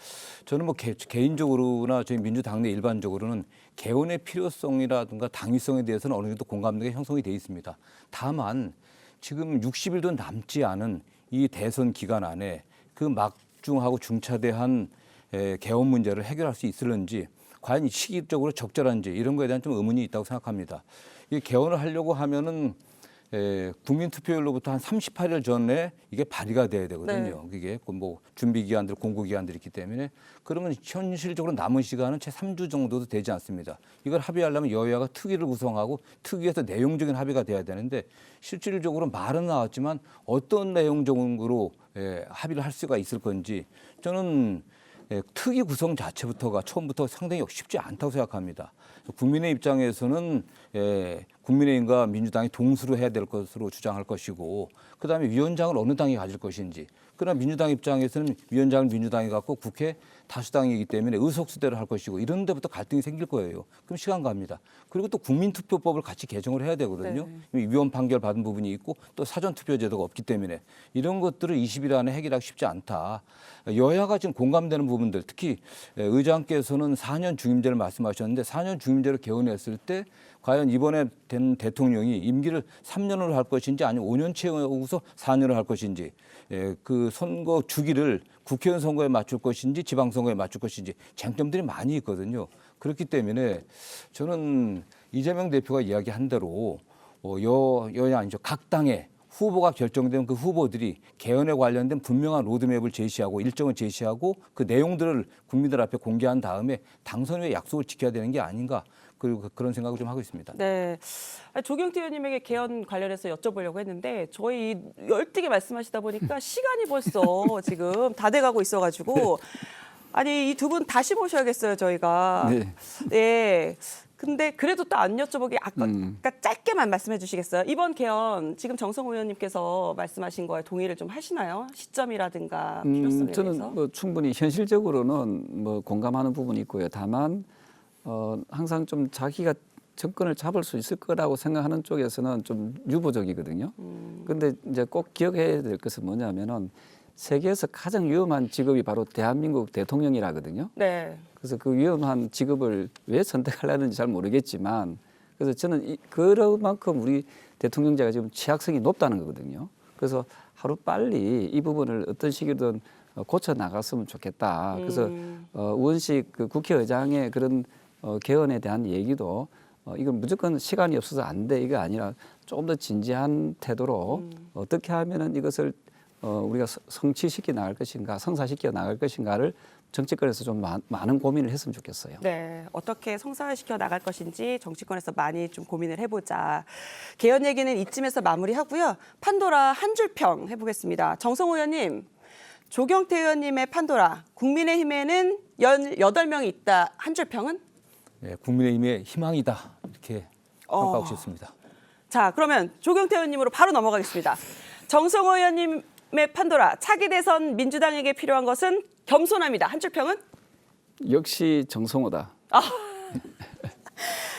저는 뭐 개인적으로나 저희 민주당 내 일반적으로는 개헌의 필요성이라든가 당위성에 대해서는 어느 정도 공감대가 형성이 돼 있습니다. 다만 지금 60일도 남지 않은 이 대선 기간 안에 그 막중하고 중차대한 개헌 문제를 해결할 수 있을는지 과연 시기적으로 적절한지 이런 거에 대한 좀 의문이 있다고 생각합니다. 이 개헌을 하려고 하면은 국민투표일로부터 한 38일 전에 이게 발의가 돼야 되거든요. 네. 이게 뭐 준비기관들, 공고기관들이 있기 때문에 그러면 현실적으로 남은 시간은 채 3주 정도도 되지 않습니다. 이걸 합의하려면 여야가 특위를 구성하고 특위에서 내용적인 합의가 돼야 되는데 실질적으로 말은 나왔지만 어떤 내용적으로 합의를 할 수가 있을 건지 저는 특위 구성 자체부터가 처음부터 상당히 쉽지 않다고 생각합니다. 국민의 입장에서는 국민의힘과 민주당이 동수로 해야 될 것으로 주장할 것이고 그다음에 위원장을 어느 당이 가질 것인지 그러나 민주당 입장에서는 위원장을 민주당이 갖고 국회 다수당이기 때문에 의석수대로 할 것이고 이런 데부터 갈등이 생길 거예요. 그럼 시간 갑니다. 그리고 또 국민투표법을 같이 개정을 해야 되거든요. 네. 위헌 판결 받은 부분이 있고 또 사전투표 제도가 없기 때문에 이런 것들을 20일 안에 해결하기 쉽지 않다. 여야가 지금 공감되는 부분들 특히 의장께서는 4년 중임제를 말씀하셨는데 4년 중임제를 개헌했을 때 과연 이번에 된 대통령이 임기를 3년으로 할 것인지 아니면 5년 채우고서 4년을 할 것인지 그 선거 주기를 국회의원 선거에 맞출 것인지 지방선거에 맞출 것인지 쟁점들이 많이 있거든요. 그렇기 때문에 저는 이재명 대표가 이야기한 대로 여야 아니죠. 각 당의 후보가 결정된 그 후보들이 개헌에 관련된 분명한 로드맵을 제시하고 일정을 제시하고 그 내용들을 국민들 앞에 공개한 다음에 당선 후에 약속을 지켜야 되는 게 아닌가 그런 생각을 좀 하고 있습니다. 네. 조경태 의원님에게 개헌 관련해서 여쭤보려고 했는데 저희 열띠게 말씀하시다 보니까 시간이 벌써 지금 다 돼가고 있어가지고 아니 이 두 분 다시 모셔야겠어요 저희가. 네. 네. 근데 그래도 또 안 여쭤보기 아까 짧게만 말씀해 주시겠어요? 이번 개헌 지금 정성호 의원님께서 말씀하신 거에 동의를 좀 하시나요? 시점이라든가 필요성에 저는 대해서? 뭐 충분히 현실적으로는 뭐 공감하는 부분이 있고요. 다만 항상 좀 자기가 정권을 잡을 수 있을 거라고 생각하는 쪽에서는 좀 유보적이거든요. 그런데 이제 꼭 기억해야 될 것은 뭐냐면은 세계에서 가장 위험한 직업이 바로 대한민국 대통령이라거든요. 네. 그래서 그 위험한 직업을 왜 선택하려는지 잘 모르겠지만 그래서 저는 그런 만큼 우리 대통령제가 지금 취약성이 높다는 거거든요. 그래서 하루 빨리 이 부분을 어떤 식이든 고쳐 나갔으면 좋겠다. 그래서 우원식 그 국회의장의 그런 개헌에 대한 얘기도 이건 무조건 시간이 없어서 안 돼 이게 아니라 조금 더 진지한 태도로 어떻게 하면은 이것을 우리가 성취시켜 나갈 것인가, 성사시켜 나갈 것인가를 정치권에서 좀 많은 고민을 했으면 좋겠어요. 네, 어떻게 성사시켜 나갈 것인지 정치권에서 많이 좀 고민을 해보자. 개헌 얘기는 이쯤에서 마무리하고요. 판도라 한 줄 평 해보겠습니다. 정성호 의원님, 조경태 의원님의 판도라, 국민의힘에는 18명이 있다. 한 줄 평은? 네, 국민의힘의 희망이다 이렇게 평가하고 싶습니다. 자, 그러면 조경태 의원님으로 바로 넘어가겠습니다. 정성호 의원님의 판도라, 차기 대선 민주당에게 필요한 것은 겸손합니다. 한 줄 평은? 역시 정성호다.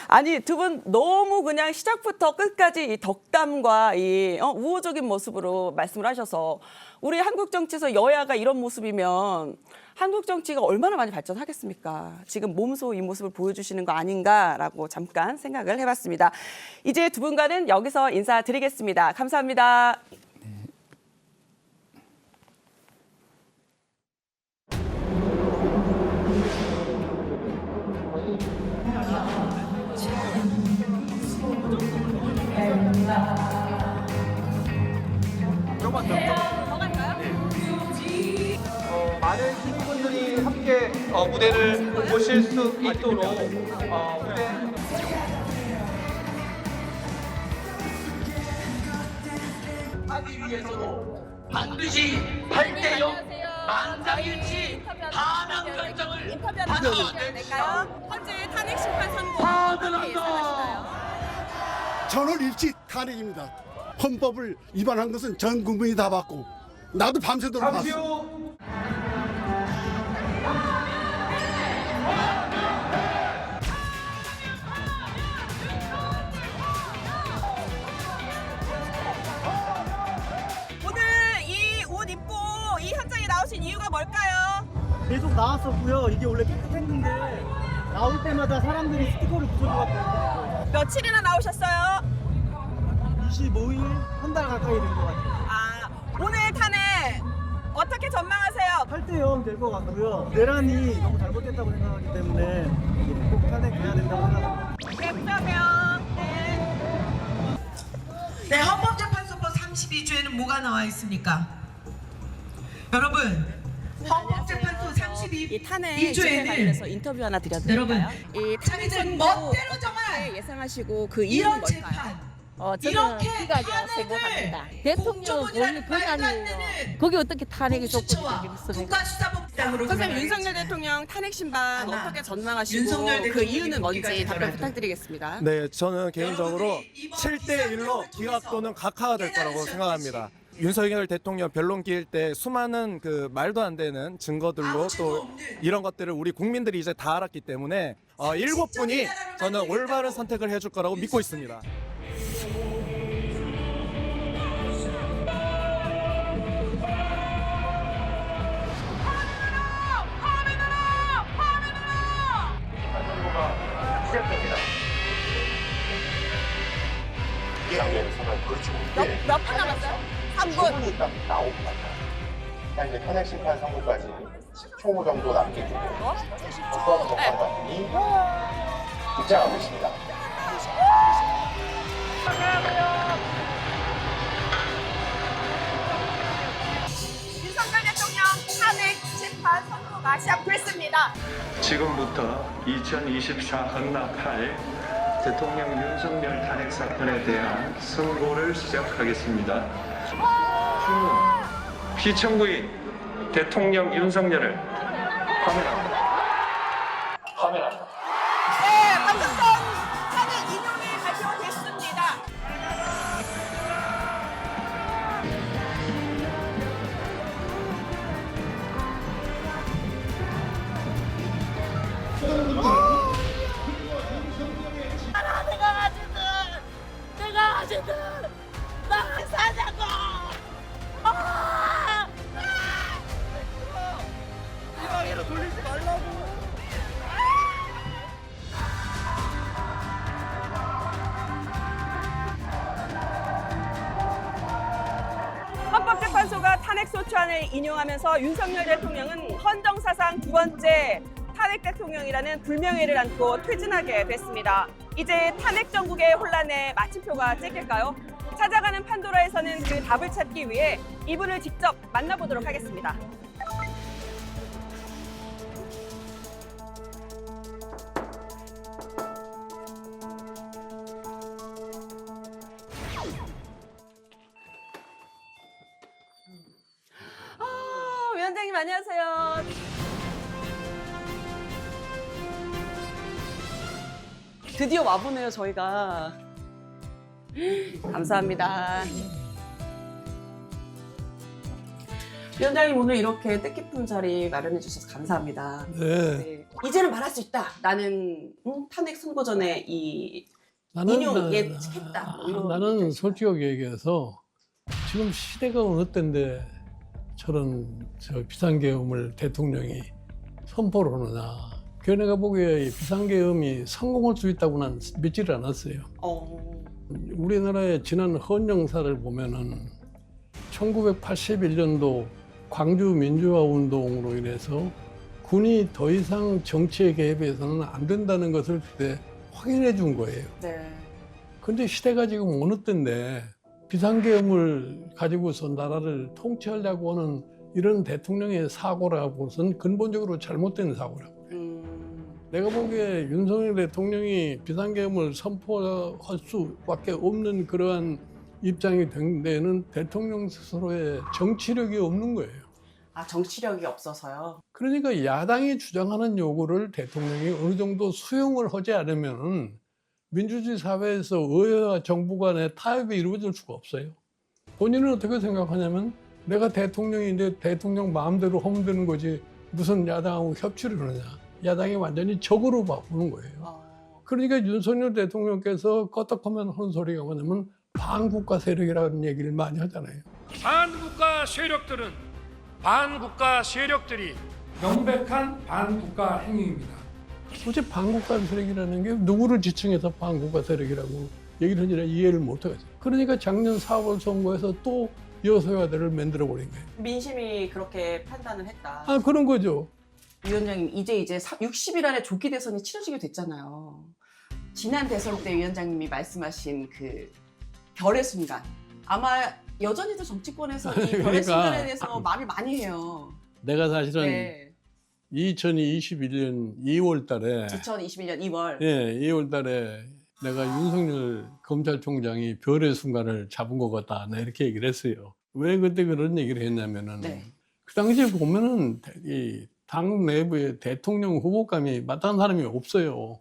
아니 두 분 너무 그냥 시작부터 끝까지 이 덕담과 이 우호적인 모습으로 말씀을 하셔서 우리 한국 정치에서 여야가 이런 모습이면 한국 정치가 얼마나 많이 발전하겠습니까? 지금 몸소 이 모습을 보여주시는 거 아닌가라고 잠깐 생각을 해봤습니다. 이제 두 분과는 여기서 인사드리겠습니다. 감사합니다. 조금만 더. 많은 시민분들이 함께 무대를 보실 수 있도록 무대. 하기 위해서도 반드시 8대0 만장일치 반항 결정을 받아낼까요? 헌재 탄핵 심판 선고 받아낸다. 예상하시나요? 저는 일치 탄핵입니다. 헌법을 위반한 것은 전 국민이 다 봤고 나도 밤새도록 봤어. 오늘 이 옷 입고 이 현장에 나오신 이유가 뭘까요? 계속 나왔었고요. 이게 원래 깨끗했는데 나올 때마다 사람들이 스티커를 붙여줘갖고 며칠이나 나오셨어요? 25일 한 달 가까이 된 것 같아요. 아, 오늘 탄핵 어떻게 전망하세요? 8대0 될 것 같고요. 내란이 너무 잘못됐다고 생각하기 때문에 꼭 탄핵돼야 된다고 생각합니다. 대표명. 네, 헌법재판소법 32조에는 뭐가 나와 있습니까? 여러분, 헌법재판소 이 탄핵 주제에 32조에는 관련해서 인터뷰 하나 드려도 될까요? 이 탄핵 자기들 선고 멋대로 정말 어떻게 예상하시고 그 이유는 이런 뭘까요? 재판 저는 이렇게 비가지라고 생각합니다. 탄핵을 대통령 권리 권한이에요. 거기 어떻게 탄핵이 좋고 국가수사법상으로 선생님 윤석열 대통령 탄핵 심판 하나, 어떻게 전망하시고 윤석열 그 대통령이 이유는 뭔지 복귀까지 답변 바랍니다. 부탁드리겠습니다. 네, 저는 개인적으로 여러분들이 이번 7대1로 기각 또는 각하가 될 거라고 생각합니다. 윤석열 대통령 변론 기일 때 수많은 그 말도 안 되는 증거들로 또 이런 것들을 우리 국민들이 이제 다 알았기 때문에 7분이 저는 올바른 선택을 해줄 거라고 믿고 있습니다. 몇 분 남았어요? 3분. 일단 나오고 말다. 이제 탄핵 심판 선고까지 10초 정도 남겨두고 어떤 법관관들이 입장하고 있습니다. 윤석열 대통령 탄핵 심판 선고가 시작됐습니다. 지금부터 2024 헌납 8 대통령 윤석열 탄핵 사건에 대한 선고를 시작하겠습니다. 피청구인 대통령 윤석열을 파면합니다. 네, 방금 전 탄핵 인용이 발표됐습니다. 내가 가지든 나 사자고. 이방으로 돌리지 말라고. 헌법재판소가 탄핵소추안을 인용하면서 윤석열 대통령은 헌정사상 두 번째 탄핵 대통령이라는 불명예를 안고 퇴진하게 됐습니다. 이제 탄핵 정국의 혼란에 마침표가 찍힐까요? 찾아가는 판도라에서는 그 답을 찾기 위해 이분을 직접 만나보도록 하겠습니다. 위원장님 안녕하세요. 드디어 와보네요, 저희가. 감사합니다. 위원장님 오늘 이렇게 뜻깊은 자리 마련해 주셔서 감사합니다. 네. 이제는 말할 수 있다. 나는 탄핵 선고 전에 이 인용 예측했다. 뭐 이런 나는 솔직하게 얘기해서 지금 시대가 어느 때인데 저런 비상계엄을 대통령이 선포를 하느냐. 내가 보기에 비상계엄이 성공할 수 있다고는 믿지를 않았어요. 우리나라의 지난 헌정사를 보면은 1981년도 광주 민주화 운동으로 인해서 군이 더 이상 정치에 개입해서는 안 된다는 것을 그때 확인해 준 거예요. 네. 근데 시대가 지금 어느 때인데 비상계엄을 가지고서 나라를 통치하려고 하는 이런 대통령의 사고라고는 근본적으로 잘못된 사고라고. 내가 보기에 윤석열 대통령이 비상계엄을 선포할 수밖에 없는 그러한 입장이 된 데는 대통령 스스로의 정치력이 없는 거예요. 아, 정치력이 없어서요? 그러니까 야당이 주장하는 요구를 대통령이 어느 정도 수용을 하지 않으면 민주주의 사회에서 의회와 정부 간의 타협이 이루어질 수가 없어요. 본인은 어떻게 생각하냐면 내가 대통령인데 대통령 마음대로 하면 되는 거지 무슨 야당하고 협치를 하느냐. 야당이 완전히 적으로 바꾸는 거예요. 그러니까 윤석열 대통령께서 껐덕하면 하는 소리가 뭐냐면 반국가 세력이라는 얘기를 많이 하잖아요. 반국가 세력들은 반국가 세력들이 명백한 반국가 행위입니다. 도대체 반국가 세력이라는 게 누구를 지칭해서 반국가 세력이라고 얘기를 하는지 이해를 못하겠어요. 그러니까 작년 4월 선거에서 또 여소야대를 만들어버린 거예요. 민심이 그렇게 판단을 했다. 아, 그런 거죠. 위원장님, 이제 60일 안에 조기 대선이 치러지게 됐잖아요. 지난 대선 때 위원장님이 말씀하신 그 별의 순간, 아마 여전히도 정치권에서 이 별의 그러니까, 순간에 대해서 말을 많이 해요. 내가 사실은 네. 2021년 2월 달에 2021년 2월. 예, 2월 달에 내가 윤석열 검찰총장이 별의 순간을 잡은 것 같다. 나 이렇게 얘기를 했어요. 왜 그때 그런 얘기를 했냐면은 그 당시에 보면은 이 당 내부에 대통령 후보감이 마땅한 사람이 없어요.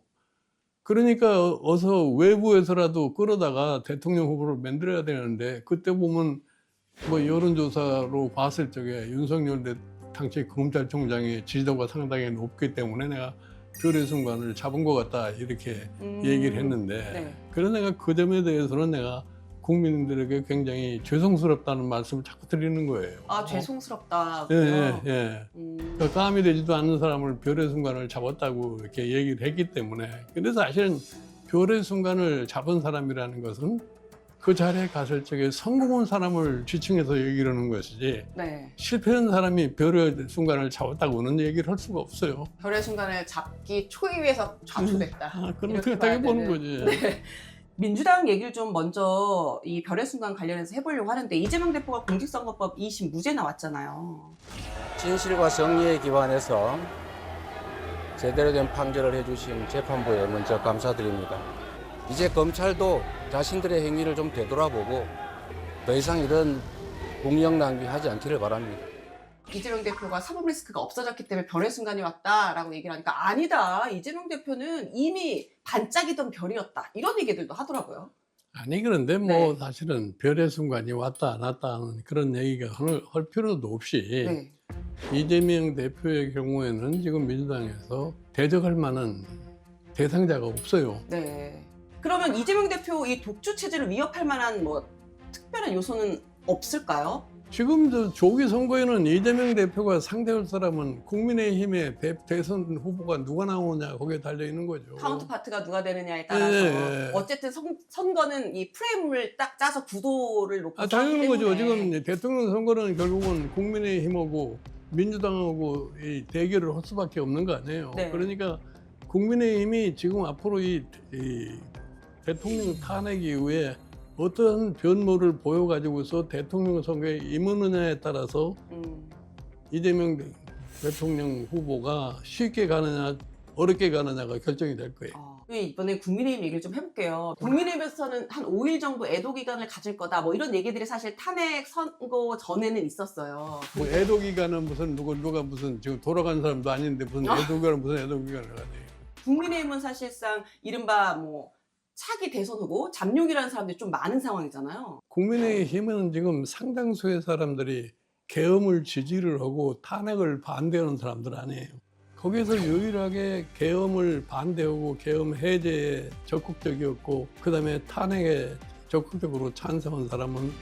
그러니까 어서 외부에서라도 끌어다가 대통령 후보를 만들어야 되는데 그때 보면 뭐 여론조사로 봤을 적에 윤석열 당시 검찰총장의 지지도가 상당히 높기 때문에 내가 별의 순간을 잡은 것 같다 이렇게 얘기를 했는데 그런 내가 그 점에 대해서는 내가 국민들에게 굉장히 죄송스럽다는 말씀을 자꾸 드리는 거예요. 아, 죄송스럽다. 예. 그러니까 감이 되지도 않는 사람을 별의 순간을 잡았다고 이렇게 얘기를 했기 때문에 그래서 사실은 별의 순간을 잡은 사람이라는 것은 그 자리에 갔을 적에 성공한 사람을 지칭해서 얘기를 하는 것이지 실패한 사람이 별의 순간을 잡았다고는 얘기를 할 수가 없어요. 별의 순간을 잡기 초유에서 좌초됐다. 그럼 그렇게 보는 거지. 네. 민주당 얘기를 좀 먼저 이 별의 순간 관련해서 해보려고 하는데 이재명 대표가 공직선거법 2심 무죄 나왔잖아요. 진실과 정의에 기반해서 제대로 된 판결을 해주신 재판부에 먼저 감사드립니다. 이제 검찰도 자신들의 행위를 좀 되돌아보고 더 이상 이런 국력 낭비하지 않기를 바랍니다. 이재명 대표가 사법 리스크가 없어졌기 때문에 별의 순간이 왔다라고 얘기를 하니까 아니다. 이재명 대표는 이미 반짝이던 별이었다. 이런 얘기들도 하더라고요. 아니 그런데 뭐 사실은 별의 순간이 왔다 안 왔다 하는 그런 얘기가 할 필요도 없이 이재명 대표의 경우에는 지금 민주당에서 대적할 만한 대상자가 없어요. 네. 그러면 이재명 대표 이 독주 체제를 위협할 만한 뭐 특별한 요소는 없을까요? 지금 저 조기 선거에는 이재명 대표가 상대할 사람은 국민의힘의 대선 후보가 누가 나오냐 거기에 달려 있는 거죠. 카운터파트가 누가 되느냐에 따라서 어쨌든 선거는 이 프레임을 딱 짜서 구도를 놓고 당연한 거죠. 지금 대통령 선거는 결국은 국민의힘하고 민주당하고 이 대결을 할 수밖에 없는 거 아니에요. 그러니까 국민의힘이 지금 앞으로 이 대통령 탄핵 이후에 어떤 변모를 보여가지고서 대통령 선거에 임하느냐에 따라서 이재명 대통령 후보가 쉽게 가느냐 어렵게 가느냐가 결정이 될 거예요. 이번에 국민의힘 얘기를 좀 해볼게요. 국민의힘에서는 한 5일 정도 애도 기간을 가질 거다. 뭐 이런 얘기들이 사실 탄핵 선거 전에는 있었어요. 뭐 애도 기간은 무슨 누가 무슨 지금 돌아간 사람도 아닌데 무슨 애도 기간은 무슨 애도 기간을 하네. 국민의힘은 사실상 이른바 뭐 차기 대선 후보, 잠룡이라는 사람들이 좀 많은 상황이잖아요. 국민의힘은 지금 상당수의 사람들이 계엄을 지지를 하고 탄핵을 반대하는 사람들 아니에요. 거기서 유일하게 계엄을 반대하고 계엄 해제에 적극적이었고 그다음에 탄핵에 적극적으로 찬성한 사람은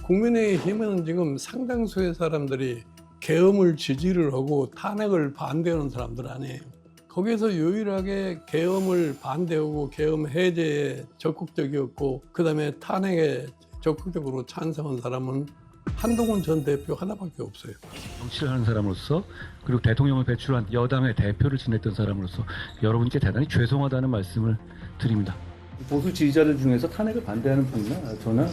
국민의힘은 지금 상당수의 사람들이 계엄을 지지를 하고 탄핵을 반대하는 사람들 아니에요. 거기서 유일하게 계엄을 반대하고 계엄 해제에 적극적이었고 그다음에 탄핵에 적극적으로 찬성한 사람은 한동훈 전 대표 하나밖에 없어요. 정치를 하는 사람으로서 그리고 대통령을 배출한 여당의 대표를 지냈던 사람으로서 여러분께 대단히 죄송하다는 말씀을 드립니다. 보수 지지자들 중에서 탄핵을 반대하는 분이나 저는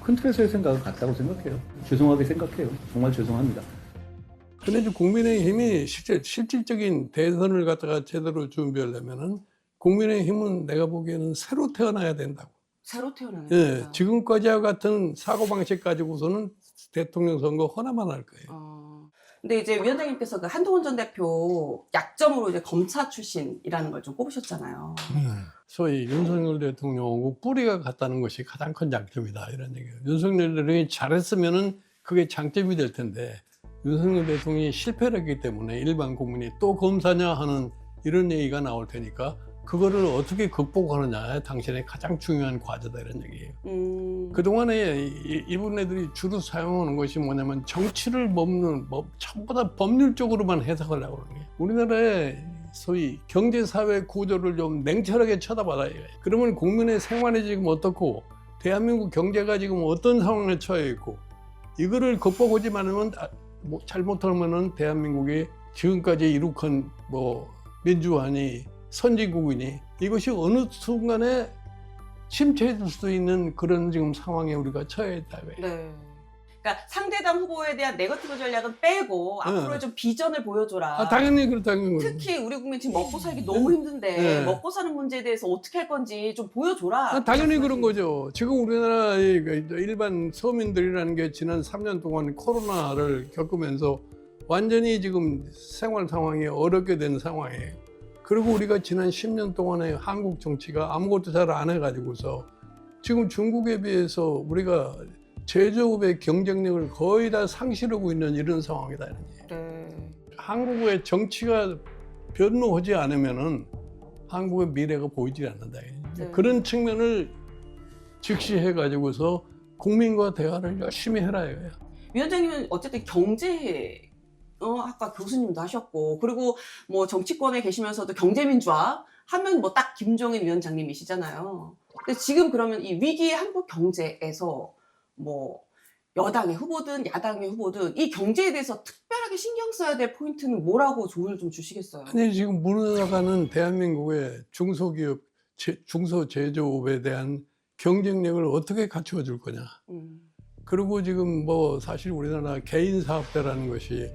큰 틀에서의 생각을 같다고 생각해요. 죄송하게 생각해요. 정말 죄송합니다. 근데 이제 국민의힘이 실질적인 대선을 갖다가 제대로 준비하려면은 국민의힘은 내가 보기에는 새로 태어나야 된다고. 새로 태어나는 예, 거죠. 지금까지와 같은 사고방식 가지고서는 대통령 선거 허나만 할 거예요. 근데 이제 위원장님께서 그 한동훈 전 대표 약점으로 이제 검사 출신이라는 걸 좀 꼽으셨잖아요. 소위 윤석열 대통령하고 뿌리가 같다는 것이 가장 큰 장점이다 이런 얘기예요. 윤석열 대통령이 잘했으면은 그게 장점이 될 텐데 윤석열 대통령이 실패를 했기 때문에 일반 국민이 또 검사냐 하는 이런 얘기가 나올 테니까 그거를 어떻게 극복하느냐 당신의 가장 중요한 과제다 이런 얘기예요. 그동안에 이분들이 주로 사용하는 것이 뭐냐면 정치를 먹는 전부 다 법률적으로만 해석하려고 그러는 거예요. 우리나라의 소위 경제사회 구조를 좀 냉철하게 쳐다봐야 해요. 그러면 국민의 생활이 지금 어떻고 대한민국 경제가 지금 어떤 상황에 처해 있고 이거를 극복하지 않으면 잘못하면은 대한민국이 지금까지 이룩한 민주화니 선진국이니 이것이 어느 순간에 침체해질 수 있는 그런 지금 상황에 우리가 처해 있다. 네. 그러니까 상대당 후보에 대한 네거티브 전략은 빼고 앞으로 좀 비전을 보여줘라. 당연히 그렇다는 거예요. 특히 우리 국민 지금 먹고 살기 너무 힘든데 먹고 사는 문제에 대해서 어떻게 할 건지 좀 보여줘라. 당연히 그런 거죠. 지금 우리나라의 일반 서민들이라는 게 지난 3년 동안 코로나를 겪으면서 완전히 지금 생활 상황이 어렵게 된 상황이에요. 그리고 우리가 지난 10년 동안에 한국 정치가 아무것도 잘 안 해가지고서 지금 중국에 비해서 우리가 제조업의 경쟁력을 거의 다 상실하고 있는 이런 상황이다. 한국의 정치가 변로하지 않으면은 한국의 미래가 보이지 않는다. 그런 측면을 직시해가지고서 국민과 대화를 열심히 해라 이거야. 위원장님은 어쨌든 경제 학과 교수님도 하셨고 그리고 뭐 정치권에 계시면서도 경제민주화 하면 뭐 딱 김종인 위원장님이시잖아요. 근데 지금 그러면 이 위기의 한국 경제에서 뭐 여당의 후보든 야당의 후보든 이 경제에 대해서 특별하게 신경 써야 될 포인트는 뭐라고 조언을 좀 주시겠어요? 아니 지금 무너나가는 대한민국의 중소기업, 중소제조업에 대한 경쟁력을 어떻게 갖추어 줄 거냐. 그리고 지금 사실 우리나라 개인 사업자라는 것이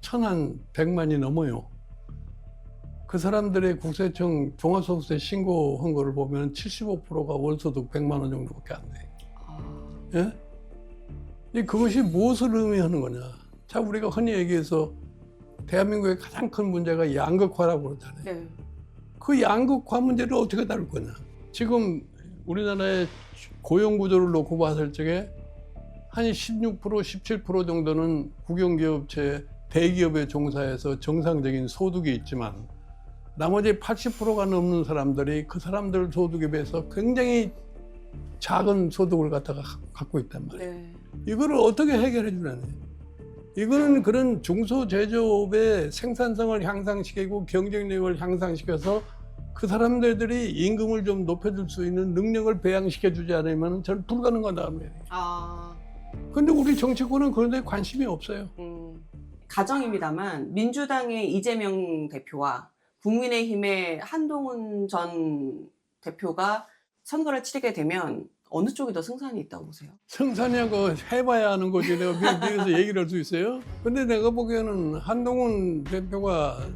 1,100만이 넘어요. 그 사람들의 국세청 종합소득세 신고한 거를 보면 75%가 월소득 100만 원 정도밖에 안 돼. 예? 그것이 무엇을 의미하는 거냐. 자, 우리가 흔히 얘기해서 대한민국의 가장 큰 문제가 양극화라고 그러잖아요. 네. 그 양극화 문제를 어떻게 다룰 거냐. 지금 우리나라의 고용 구조를 놓고 봤을 적에 한 16%, 17% 정도는 국영기업체 대기업에 종사해서 정상적인 소득이 있지만 나머지 80%가 넘는 사람들이 그 사람들 소득에 비해서 굉장히 작은 소득을 갖고 있단 말이에요. 이거를 어떻게 해결해 주려냐. 이거는 그런 중소제조업의 생산성을 향상시키고 경쟁력을 향상시켜서 그 사람들이 임금을 좀 높여줄 수 있는 능력을 배양시켜 주지 않으면 저는 불가능하다. 근데 우리 정치권은 그런 데 관심이 없어요. 가정입니다만 민주당의 이재명 대표와 국민의힘의 한동훈 전 대표가 선거를 치르게 되면 어느 쪽이 더 승산이 있다고 보세요? 승산이라고 해봐야 하는 거지. 내가 미래에서 얘기를 할 수 있어요? 근데 내가 보기에는 한동훈 대표가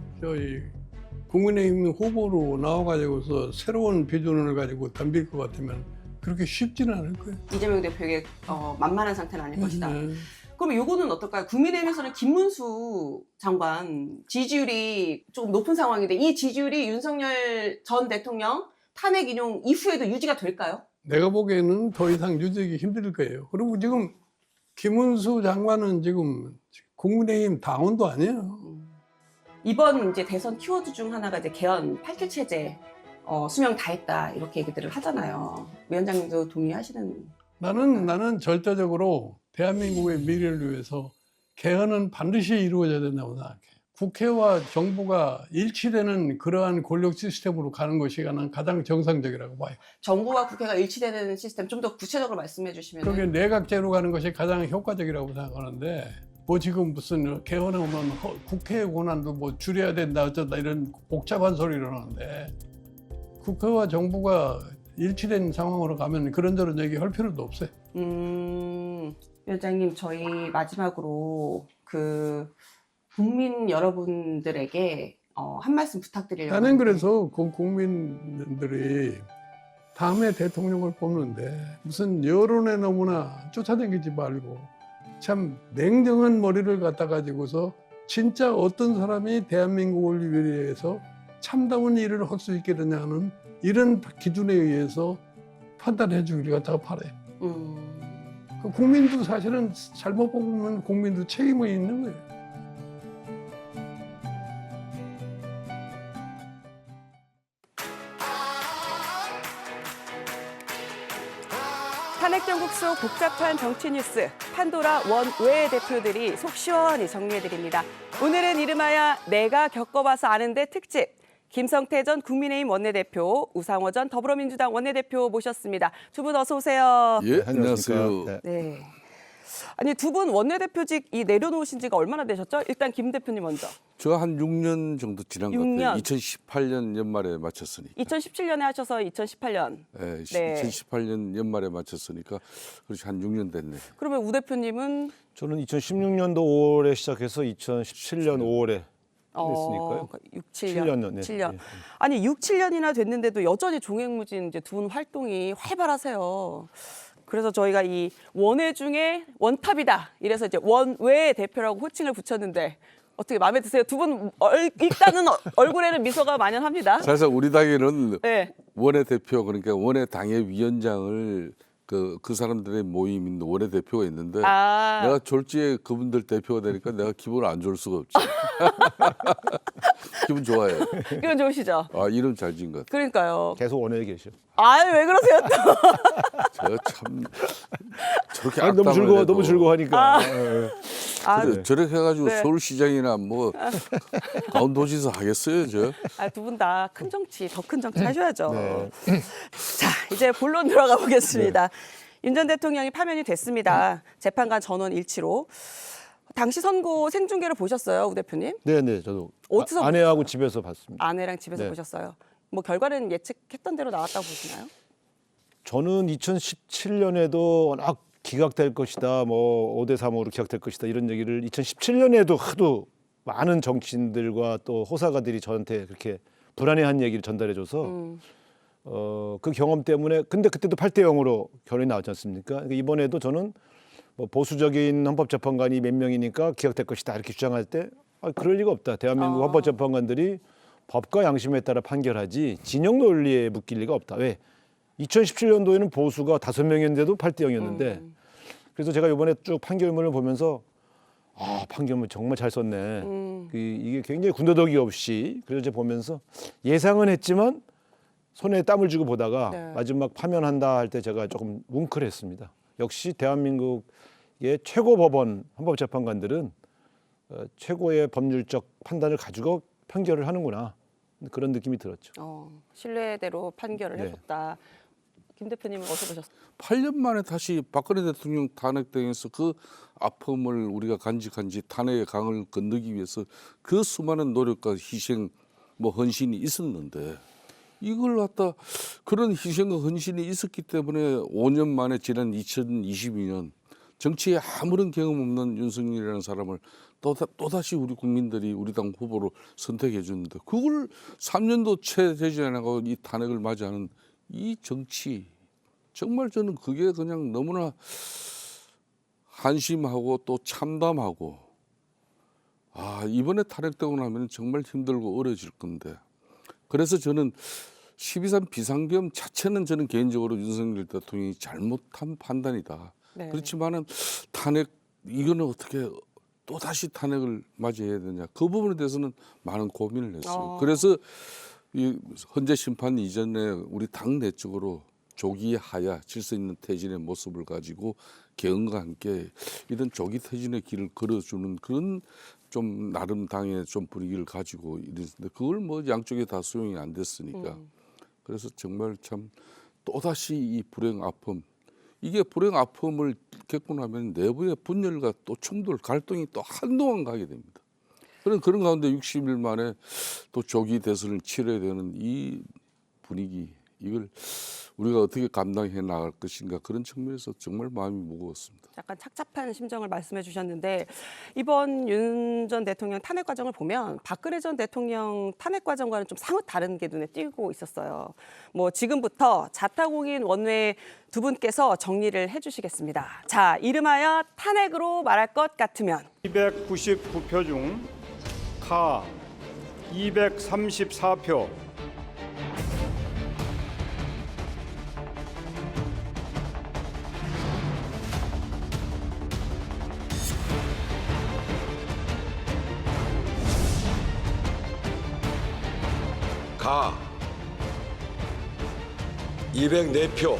국민의힘 후보로 나와가지고서 새로운 비전을 가지고 덤빌 것 같으면 그렇게 쉽지는 않을 거예요. 이재명 대표에게 만만한 상태는 아닐 것이다. 그럼 요거는 어떨까요? 국민의힘에서는 김문수 장관 지지율이 조금 높은 상황인데 이 지지율이 윤석열 전 대통령 탄핵 인용 이후에도 유지가 될까요? 내가 보기에는 더 이상 유지하기 힘들 거예요. 그리고 지금 김문수 장관은 지금 국민의힘 당원도 아니에요. 이번 이제 대선 키워드 중 하나가 이제 개헌 8개 체제 수명 다 했다 이렇게 얘기들을 하잖아요. 위원장님도 동의하시는? 나는 절대적으로 대한민국의 미래를 위해서 개헌은 반드시 이루어져야 된다고 생각해. 국회와 정부가 일치되는 그러한 권력 시스템으로 가는 것이 가장 정상적이라고 봐요. 정부와 국회가 일치되는 시스템 좀 더 구체적으로 말씀해 주시면. 그게 내각제로 가는 것이 가장 효과적이라고 생각하는데 지금 무슨 개헌에 오면 국회의 권한도 줄여야 된다 어쩌다 이런 복잡한 소리를 하는데 국회와 정부가 일치된 상황으로 가면 그런저런 얘기할 필요도 없어요. 위원장님, 저희 마지막으로 그 국민 여러분들에게 한 말씀 부탁드리려고 나는 하는데. 그래서 그 국민들이 다음에 대통령을 뽑는데 무슨 여론에 너무나 쫓아다니지 말고 참 냉정한 머리를 갖다 가지고서 진짜 어떤 사람이 대한민국을 위해서 참다운 일을 할 수 있겠느냐 하는 이런 기준에 의해서 판단해 주기를 갖다가 바라요. 그 국민도 사실은 잘못 뽑으면 국민도 책임이 있는 거예요. 탄핵 정국 속 복잡한 정치 뉴스 판도라 원외 대표들이 속 시원히 정리해드립니다. 오늘은 이름하여 내가 겪어봐서 아는데 특집. 김성태 전 국민의힘 원내대표, 우상호 전 더불어민주당 원내대표 모셨습니다. 두 분 어서 오세요. 예, 안녕하세요. 네. 아니, 두 분 원내대표직 내려놓으신 지가 얼마나 되셨죠? 일단 김 대표님 먼저. 저 한 6년 정도 지난 것 6년. 같아요. 2018년 연말에 마쳤으니까. 2017년에 하셔서 2018년. 네, 네. 2018년 연말에 마쳤으니까 그렇지 한 6년 됐네. 그러면 우 대표님은? 저는 2016년도 5월에 시작해서 2017년 5월에 했으니까요. 6, 7년. 7년. 네. 7년. 네. 아니 6, 7년이나 됐는데도 여전히 종횡무진 이제 두 분 활동이 활발하세요. 그래서 저희가 이 원외 중에 원탑이다. 이래서 이제 원외 대표라고 호칭을 붙였는데 어떻게 마음에 드세요? 두 분 일단은 얼굴에는 미소가 만연합니다. 사실 우리 당에는 네. 원외 대표 그러니까 원외 당의 위원장을 그 사람들의 모임인 원외 대표가 있는데 내가 졸지에 그분들 대표가 되니까 내가 기분 안 좋을 수가 없지. 기분 좋아요. 기분 좋으시죠? 아, 이름 잘 지은 것 같아요. 그러니까요. 계속 원외에 계셔. 아유, 왜 그러세요 또? 제가 참 저렇게 아니, 너무 악담을 해도 너무 즐거워하니까. 그래, 저렇게 해가지고 네. 서울시장이나 뭐 강원도지사 하겠어요, 저? 두 분 다 큰 정치, 더 큰 정치 하셔야죠. 네. 자, 이제 본론 들어가 보겠습니다. 윤 전 대통령이 파면이 됐습니다. 재판관 전원 일치로. 당시 선고 생중계를 보셨어요, 우 대표님? 네, 저도 어디서 아내하고 집에서 봤습니다. 아내랑 집에서 네. 보셨어요. 뭐 결과는 예측했던 대로 나왔다고 보시나요? 저는 2017년에도 워낙 기각될 것이다, 뭐 5대 3으로 기각될 것이다 이런 얘기를 2017년에도 하도 많은 정치인들과 또 호사가들이 저한테 그렇게 불안해한 얘기를 전달해줘서 그 경험 때문에 근데 그때도 8대 0으로 결론이 나왔지 않습니까? 그러니까 이번에도 저는 뭐 보수적인 헌법재판관이 몇 명이니까 기각될 것이다 이렇게 주장할 때 그럴 리가 없다. 대한민국 헌법재판관들이 법과 양심에 따라 판결하지 진영 논리에 묶일 리가 없다. 왜? 2017년도에는 보수가 5명이었는데도 8대 0이었는데 그래서 제가 이번에 쭉 판결문을 보면서 판결문 정말 잘 썼네. 이게 굉장히 군더더기 없이 그래서 제가 보면서 예상은 했지만 손에 땀을 쥐고 보다가 네. 마지막 파면한다 할 때 제가 조금 뭉클했습니다. 역시 대한민국의 최고 법원 헌법재판관들은 최고의 법률적 판단을 가지고 판결을 하는구나. 그런 느낌이 들었죠. 신뢰대로 판결을 네. 해줬다. 김 대표님은 어떻게 보셨어요? 8년 만에 다시 박근혜 대통령 탄핵당해서 그 아픔을 우리가 간직한 지 탄핵의 강을 건너기 위해서 그 수많은 노력과 희생, 뭐 헌신이 있었는데 이걸 갖다 그런 희생과 헌신이 있었기 때문에 5년 만에 지난 2022년 정치에 아무런 경험 없는 윤석열이라는 사람을 또다시 우리 국민들이 우리 당 후보로 선택해 줬는데 그걸 3년도 채 되지 않고 이 탄핵을 맞이하는 이 정치 정말 저는 그게 그냥 너무나 한심하고 또 참담하고 이번에 탄핵되고 나면 정말 힘들고 어려질 건데 그래서 저는 12.3 비상계엄 자체는 저는 개인적으로 윤석열 대통령이 잘못한 판단이다. 네. 그렇지만은 탄핵 이거는 어떻게 또 다시 탄핵을 맞이해야 되냐 그 부분에 대해서는 많은 고민을 했어요. 그래서 이 헌재 심판 이전에 우리 당 내적으로 조기 하야 질서 있는 퇴진의 모습을 가지고 개헌과 함께 이런 조기 퇴진의 길을 걸어주는 그런 좀 나름 당의 좀 분위기를 가지고 이랬는데 그걸 뭐 양쪽에 다 수용이 안 됐으니까 그래서 정말 참 또다시 이 불행 아픔 이게 불행 아픔을 겪고 나면 내부의 분열과 또 충돌 갈등이 또 한동안 가게 됩니다. 그런 가운데 60일 만에 또 조기 대선을 치러야 되는 이 분위기 이걸 우리가 어떻게 감당해 나갈 것인가 그런 측면에서 정말 마음이 무거웠습니다. 약간 착잡한 심정을 말씀해 주셨는데 이번 윤 전 대통령 탄핵 과정을 보면 박근혜 전 대통령 탄핵 과정과는 좀 사뭇 다른 게 눈에 띄고 있었어요. 뭐 지금부터 자타공인 원외 두 분께서 정리를 해주시겠습니다. 자, 이름하여 탄핵으로 말할 것 같으면 299표 중 가 234표, 가 204표,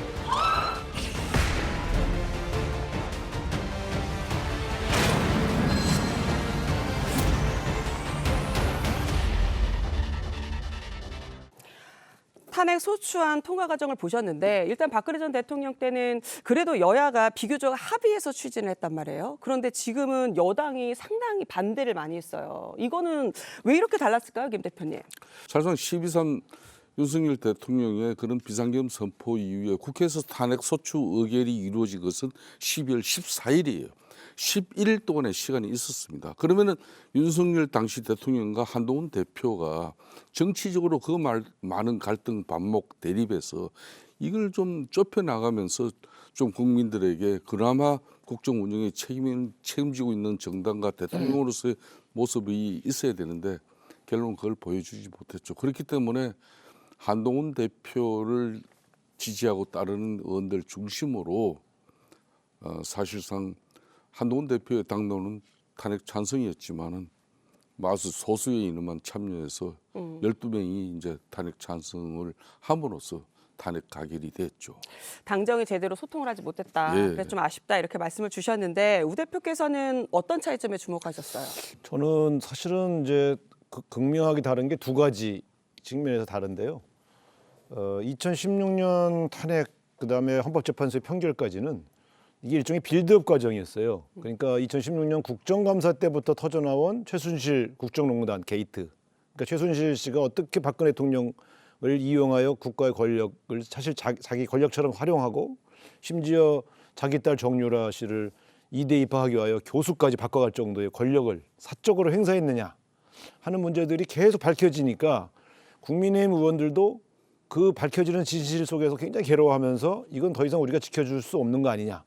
탄핵 소추안 통과 과정을 보셨는데 일단 박근혜 전 대통령 때는 그래도 여야가 비교적 합의해서 추진을 했단 말이에요. 그런데 지금은 여당이 상당히 반대를 많이 했어요. 이거는 왜 이렇게 달랐을까요, 김 대표님? 사실상 12.3 윤석열 대통령의 그런 비상계엄 선포 이후에 국회에서 탄핵 소추 의결이 이루어진 것은 12월 14일이에요. 11일 동안의 시간이 있었습니다. 그러면은 윤석열 당시 대통령과 한동훈 대표가 정치적으로 그 많은 갈등, 반목, 대립에서 이걸 좀 좁혀 나가면서 좀 국민들에게 그나마 국정 운영에 책임지고 있는 정당과 대통령으로서의 모습이 있어야 되는데 결론은 그걸 보여주지 못했죠. 그렇기 때문에 한동훈 대표를 지지하고 따르는 의원들 중심으로 사실상 한동훈 대표의 당론은 탄핵 찬성이었지만은 마수 소수의 인원만 참여해서 12명이 이제 탄핵 찬성을 함으로써 탄핵 가결이 됐죠. 당정이 제대로 소통을 하지 못했다. 예. 그래서 좀 아쉽다 이렇게 말씀을 주셨는데 우 대표께서는 어떤 차이점에 주목하셨어요? 저는 사실은 이제 극명하게 다른 게 두 가지 측면에서 다른데요. 2016년 탄핵 그다음에 헌법재판소의 판결까지는 이게 일종의 빌드업 과정이었어요. 그러니까 2016년 국정감사 때부터 터져나온 최순실 국정농단 게이트. 그러니까 최순실 씨가 어떻게 박근혜 대통령을 이용하여 국가의 권력을 사실 자기 권력처럼 활용하고 심지어 자기 딸 정유라 씨를 이대 입학하기 위하여 교수까지 바꿔갈 정도의 권력을 사적으로 행사했느냐 하는 문제들이 계속 밝혀지니까 국민의힘 의원들도 그 밝혀지는 진실 속에서 굉장히 괴로워하면서 이건 더 이상 우리가 지켜줄 수 없는 거 아니냐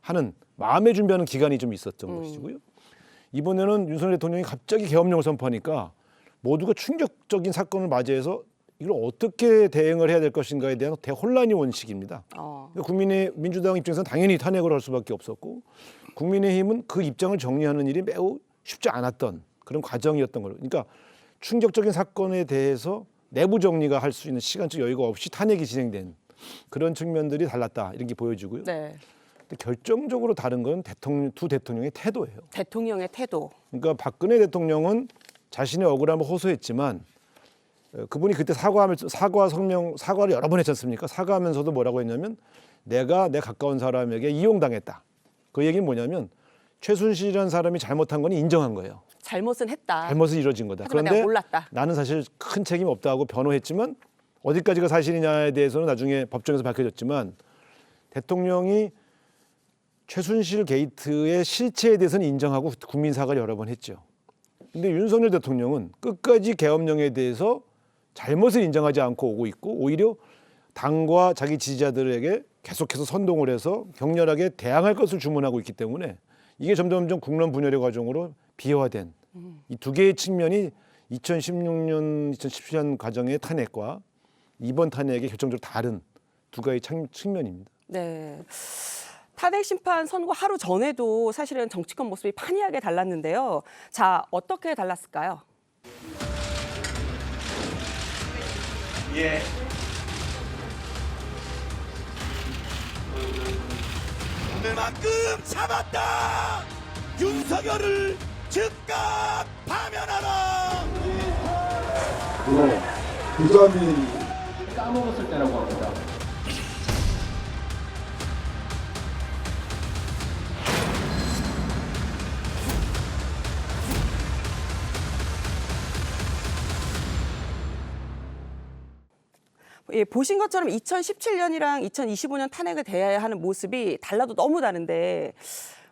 하는 마음의 준비하는 기간이 좀 있었던 것이고요. 이번에는 윤석열 대통령이 갑자기 계엄령을 선포하니까 모두가 충격적인 사건을 맞이해서 이걸 어떻게 대응을 해야 될 것인가에 대한 대혼란이 온 시기입니다. 그러니까 민주당 입장에서는 당연히 탄핵을 할 수밖에 없었고 국민의힘은 그 입장을 정리하는 일이 매우 쉽지 않았던 그런 과정이었던 거예요. 그러니까 충격적인 사건에 대해서 내부 정리가 할 수 있는 시간적 여유가 없이 탄핵이 진행된 그런 측면들이 달랐다 이렇게 보여지고요. 네. 근데 결정적으로 다른 건 두 대통령의 태도예요. 대통령의 태도. 그러니까 박근혜 대통령은 자신의 억울함을 호소했지만 그분이 그때 사과를 여러 번 했지 않습니까? 사과하면서도 뭐라고 했냐면 내가 내 가까운 사람에게 이용당했다. 그 얘기는 뭐냐면 최순실이라는 사람이 잘못한 건 인정한 거예요. 잘못은 했다. 잘못은 이루어진 거다. 하지만 그런데 내가 몰랐다. 나는 사실 큰 책임 없다고 변호했지만 어디까지가 사실이냐에 대해서는 나중에 법정에서 밝혀졌지만 대통령이 최순실 게이트의 실체에 대해서는 인정하고 국민 사과를 여러 번 했죠. 근데 윤석열 대통령은 끝까지 계엄령에 대해서 잘못을 인정하지 않고 오고 있고 오히려 당과 자기 지지자들에게 계속해서 선동을 해서 격렬하게 대항할 것을 주문하고 있기 때문에 이게 점점 국론 분열의 과정으로 비화된 이 두 개의 측면이 2016년, 2017년 과정의 탄핵과 이번 탄핵의 결정적으로 다른 두 가지 측면입니다. 네. 탄핵 심판 선고 하루 전에도 사실은 정치권 모습이 판이하게 달랐는데요. 자, 어떻게 달랐을까요? 예. 그만큼 잡았다. 윤석열을 즉각 파면하라. 네, 부담이 까먹었을 때라고 합니다. 예, 보신 것처럼 2017년이랑 2025년 탄핵을 대해야 하는 모습이 달라도 너무 다른데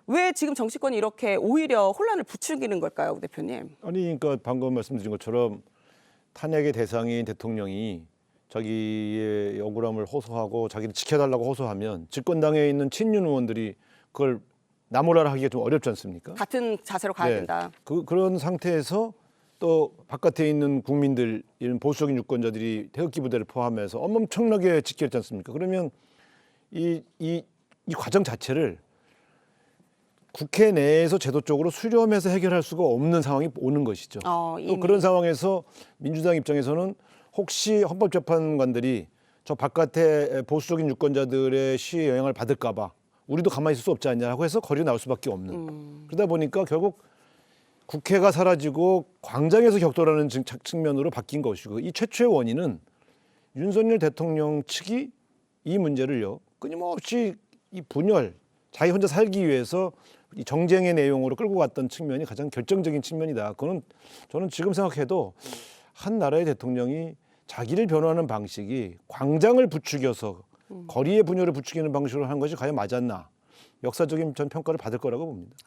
왜 지금 정치권이 이렇게 오히려 혼란을 부추기는 걸까요, 우 대표님? 아니 그러니까 방금 말씀드린 것처럼 탄핵의 대상인 대통령이 자기의 억울함을 호소하고 자기를 지켜달라고 호소하면 집권당에 있는 친윤 의원들이 그걸 나몰라라 하기가 좀 어렵지 않습니까? 같은 자세로 가야 된다. 그런 상태에서 또 바깥에 있는 국민들, 이런 보수적인 유권자들이 태극기 부대를 포함해서 엄청나게 지켰지 않습니까? 그러면 이 과정 자체를 국회 내에서 제도적으로 수렴해서 해결할 수가 없는 상황이 오는 것이죠. 또 그런 상황에서 민주당 입장에서는 혹시 헌법재판관들이 저 바깥에 보수적인 유권자들의 시위에 영향을 받을까 봐 우리도 가만히 있을 수 없지 않냐고 해서 거리로 나올 수밖에 없는. 그러다 보니까 결국 국회가 사라지고 광장에서 격돌하는 측면으로 바뀐 것이고, 이 최초의 원인은 윤석열 대통령 측이 이 문제를요 끊임없이 이 분열, 자기 혼자 살기 위해서 이 정쟁의 내용으로 끌고 갔던 측면이 가장 결정적인 측면이다. 그거는 저는 지금 생각해도 한 나라의 대통령이 자기를 변호하는 방식이 광장을 부추겨서 거리의 분열을 부추기는 방식으로 하는 것이 과연 맞았나, 역사적인 전 평가를 받을 거라고 봅니다.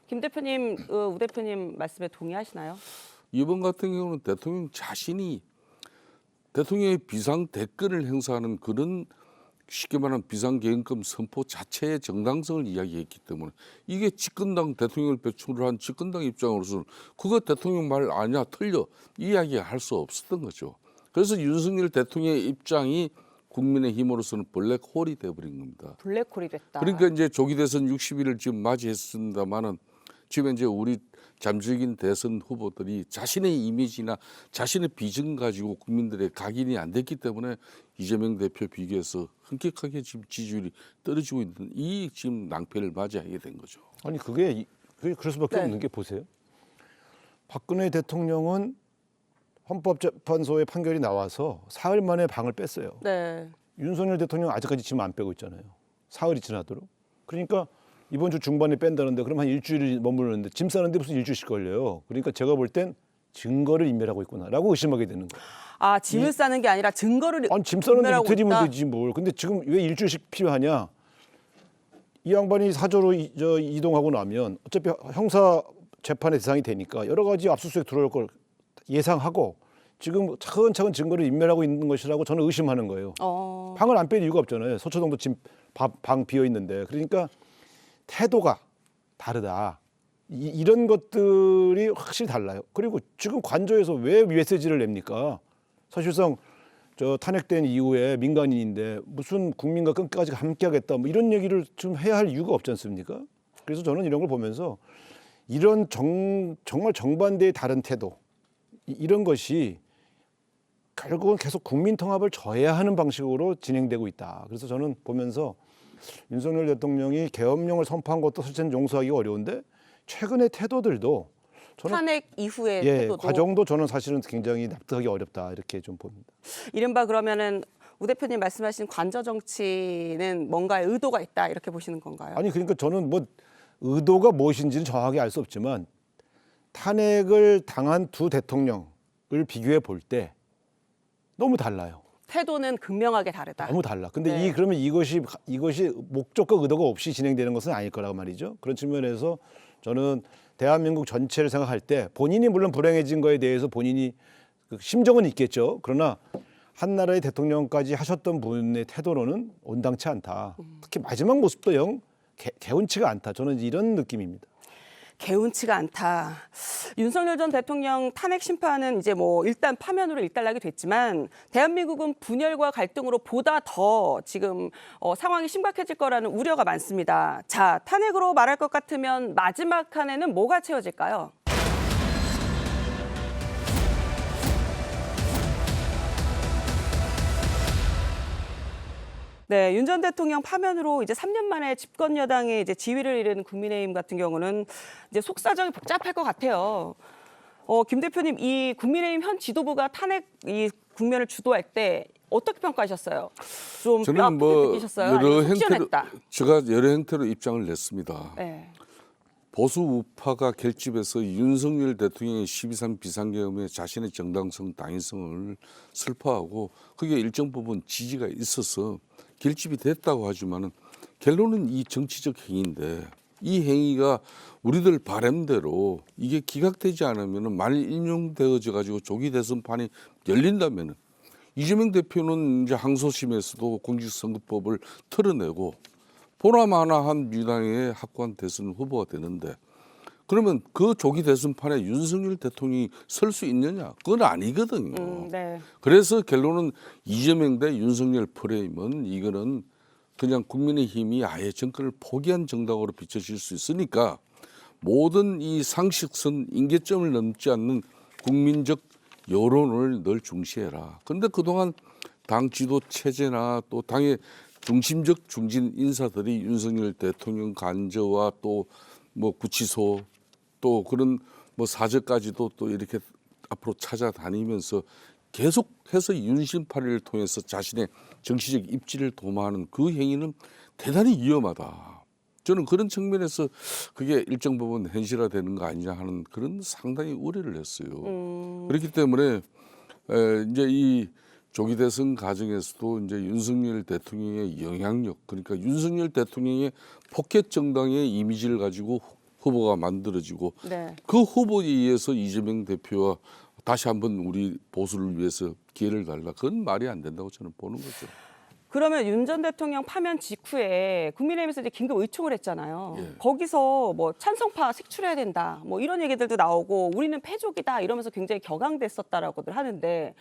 김 대표님, 우 대표님 말씀에 동의하시나요? 이번 같은 경우는 대통령 자신이 대통령의 비상 대권을 행사하는 그런 쉽게 말하면 비상계엄금 선포 자체의 정당성을 이야기했기 때문에 이게 집권당 대통령을 배출을 한 집권당 입장으로서는 그거 대통령 말 아니야 틀려 이야기할 수 없었던 거죠. 그래서 윤석열 대통령의 입장이 국민의힘으로서는 블랙홀이 돼버린 겁니다. 블랙홀이 됐다. 그러니까 이제 조기 대선 60일을 지금 맞이했습니다만은 지금 이제 우리 잠재적인 대선 후보들이 자신의 이미지나 자신의 비전 가지고 국민들의 각인이 안 됐기 때문에 이재명 대표 비교해서 흔격하게 지금 지지율이 떨어지고 있는 이 지금 낭패를 맞이하게 된 거죠. 아니 그게 그럴 수밖에 없는 게, 보세요. 박근혜 대통령은 헌법재판소의 판결이 나와서 사흘 만에 방을 뺐어요. 네. 윤석열 대통령 아직까지 짐 안 빼고 있잖아요. 사흘이 지나도록. 그러니까 이번 주 중반에 뺀다는데 그럼 한 일주일이 머무르는데 짐 싸는데 무슨 일주일씩 걸려요. 그러니까 제가 볼 땐 증거를 인멸하고 있구나라고 의심하게 되는 거예요. 아, 짐을 싸는 게 아니라 증거를 아니 짐 싸는데 인멸하고 이틀이면 있다? 되지 뭘. 근데 지금 왜 일주일씩 필요하냐. 이 양반이 사저로 이동하고 나면 어차피 형사 재판의 대상이 되니까 여러 가지 압수수색 들어올 걸 예상하고 지금 차근차근 증거를 인멸하고 있는 것이라고 저는 의심하는 거예요. 방을 안 뺄 이유가 없잖아요. 서초동도 지금 방 비어 있는데. 그러니까 태도가 다르다. 이런 것들이 확실히 달라요. 그리고 지금 관저에서 왜 메시지를 냅니까? 사실상 저 탄핵된 이후에 민간인인데 무슨 국민과 끝까지 함께하겠다 뭐 이런 얘기를 좀 해야 할 이유가 없지 않습니까? 그래서 저는 이런 걸 보면서 이런 정말 정반대의 다른 태도, 이런 것이 결국은 계속 국민 통합을 저해야 하는 방식으로 진행되고 있다. 그래서 저는 보면서 윤석열 대통령이 계엄령을 선포한 것도 사실은 용서하기가 어려운데 최근의 태도들도 저는 탄핵 이후의 태도도 과정도 저는 사실은 굉장히 납득하기 어렵다 이렇게 좀 봅니다. 이른바 그러면은 우 대표님 말씀하신 관저 정치는 뭔가의 의도가 있다 이렇게 보시는 건가요? 아니 그러니까 저는 뭐 의도가 무엇인지는 정확하게 알 수 없지만 탄핵을 당한 두 대통령을 비교해 볼 때 너무 달라요. 태도는 극명하게 다르다. 너무 달라. 근데 네. 그러면 이것이 목적과 의도가 없이 진행되는 것은 아닐 거라고 말이죠. 그런 측면에서 저는 대한민국 전체를 생각할 때 본인이 물론 불행해진 거에 대해서 본인이 그 심정은 있겠죠. 그러나 한 나라의 대통령까지 하셨던 분의 태도로는 온당치 않다. 특히 마지막 모습도 영 개운치가 않다. 저는 이런 느낌입니다. 개운치가 않다. 윤석열 전 대통령 탄핵 심판은 이제 뭐 일단 파면으로 일단락이 됐지만 대한민국은 분열과 갈등으로 보다 더 지금 상황이 심각해질 거라는 우려가 많습니다. 자, 탄핵으로 말할 것 같으면 마지막 칸에는 뭐가 채워질까요? 네, 윤 전 대통령 파면으로 이제 3년 만에 집권 여당의 이제 지위를 잃은 국민의힘 같은 경우는 이제 속사정이 복잡할 것 같아요. 김 대표님, 이 국민의힘 현 지도부가 탄핵 이 국면을 주도할 때 어떻게 평가하셨어요? 좀 저는 뭐 느끼셨어요? 여러 아니면 속 행태로 시원했다? 제가 여러 행태로 입장을 냈습니다. 네. 보수 우파가 결집해서 윤석열 대통령의 12.3 비상계엄에 자신의 정당성, 당위성을 슬퍼하고 그게 일정 부분 지지가 있어서 결집이 됐다고 하지만은 결론은 이 정치적 행위인데 이 행위가 우리들 바람대로 이게 기각되지 않으면은 만일 인용되어져 가지고 조기 대선판이 열린다면은 이재명 대표는 이제 항소심에서도 공직선거법을 틀어내고 보나마나한 민주당의 확고한 대선 후보가 되는데 그러면 그 조기 대선판에 윤석열 대통령이 설 수 있느냐? 그건 아니거든요. 네. 그래서 결론은 이재명 대 윤석열 프레임은 이거는 그냥 국민의힘이 아예 정권을 포기한 정당으로 비춰질 수 있으니까 모든 이 상식선 임계점을 넘지 않는 국민적 여론을 늘 중시해라. 그런데 그동안 당 지도 체제나 또 당의 중심적 중진 인사들이 윤석열 대통령 간저와 또 뭐 구치소 또 그런 뭐 사저까지도 또 이렇게 앞으로 찾아다니면서 계속해서 윤심파리를 통해서 자신의 정치적 입지를 도모하는 그 행위는 대단히 위험하다. 저는 그런 측면에서 그게 일정 부분 현실화되는 거 아니냐 하는 그런 상당히 우려를 했어요. 그렇기 때문에 이제 이 조기 대선 과정에서도 이제 윤석열 대통령의 영향력, 그러니까 윤석열 대통령의 포켓 정당의 이미지를 가지고 후보가 만들어지고 네. 그 후보에 의해서 이재명 대표와 다시 한번 우리 보수를 위해서 기회를 달라. 그건 말이 안 된다고 저는 보는 거죠. 그러면 윤 전 대통령 파면 직후에 국민의힘에서 이제 긴급 의총을 했잖아요. 예. 거기서 뭐 찬성파 색출해야 된다, 뭐 이런 얘기들도 나오고 우리는 패족이다 이러면서 굉장히 격앙됐었다라고들 하는데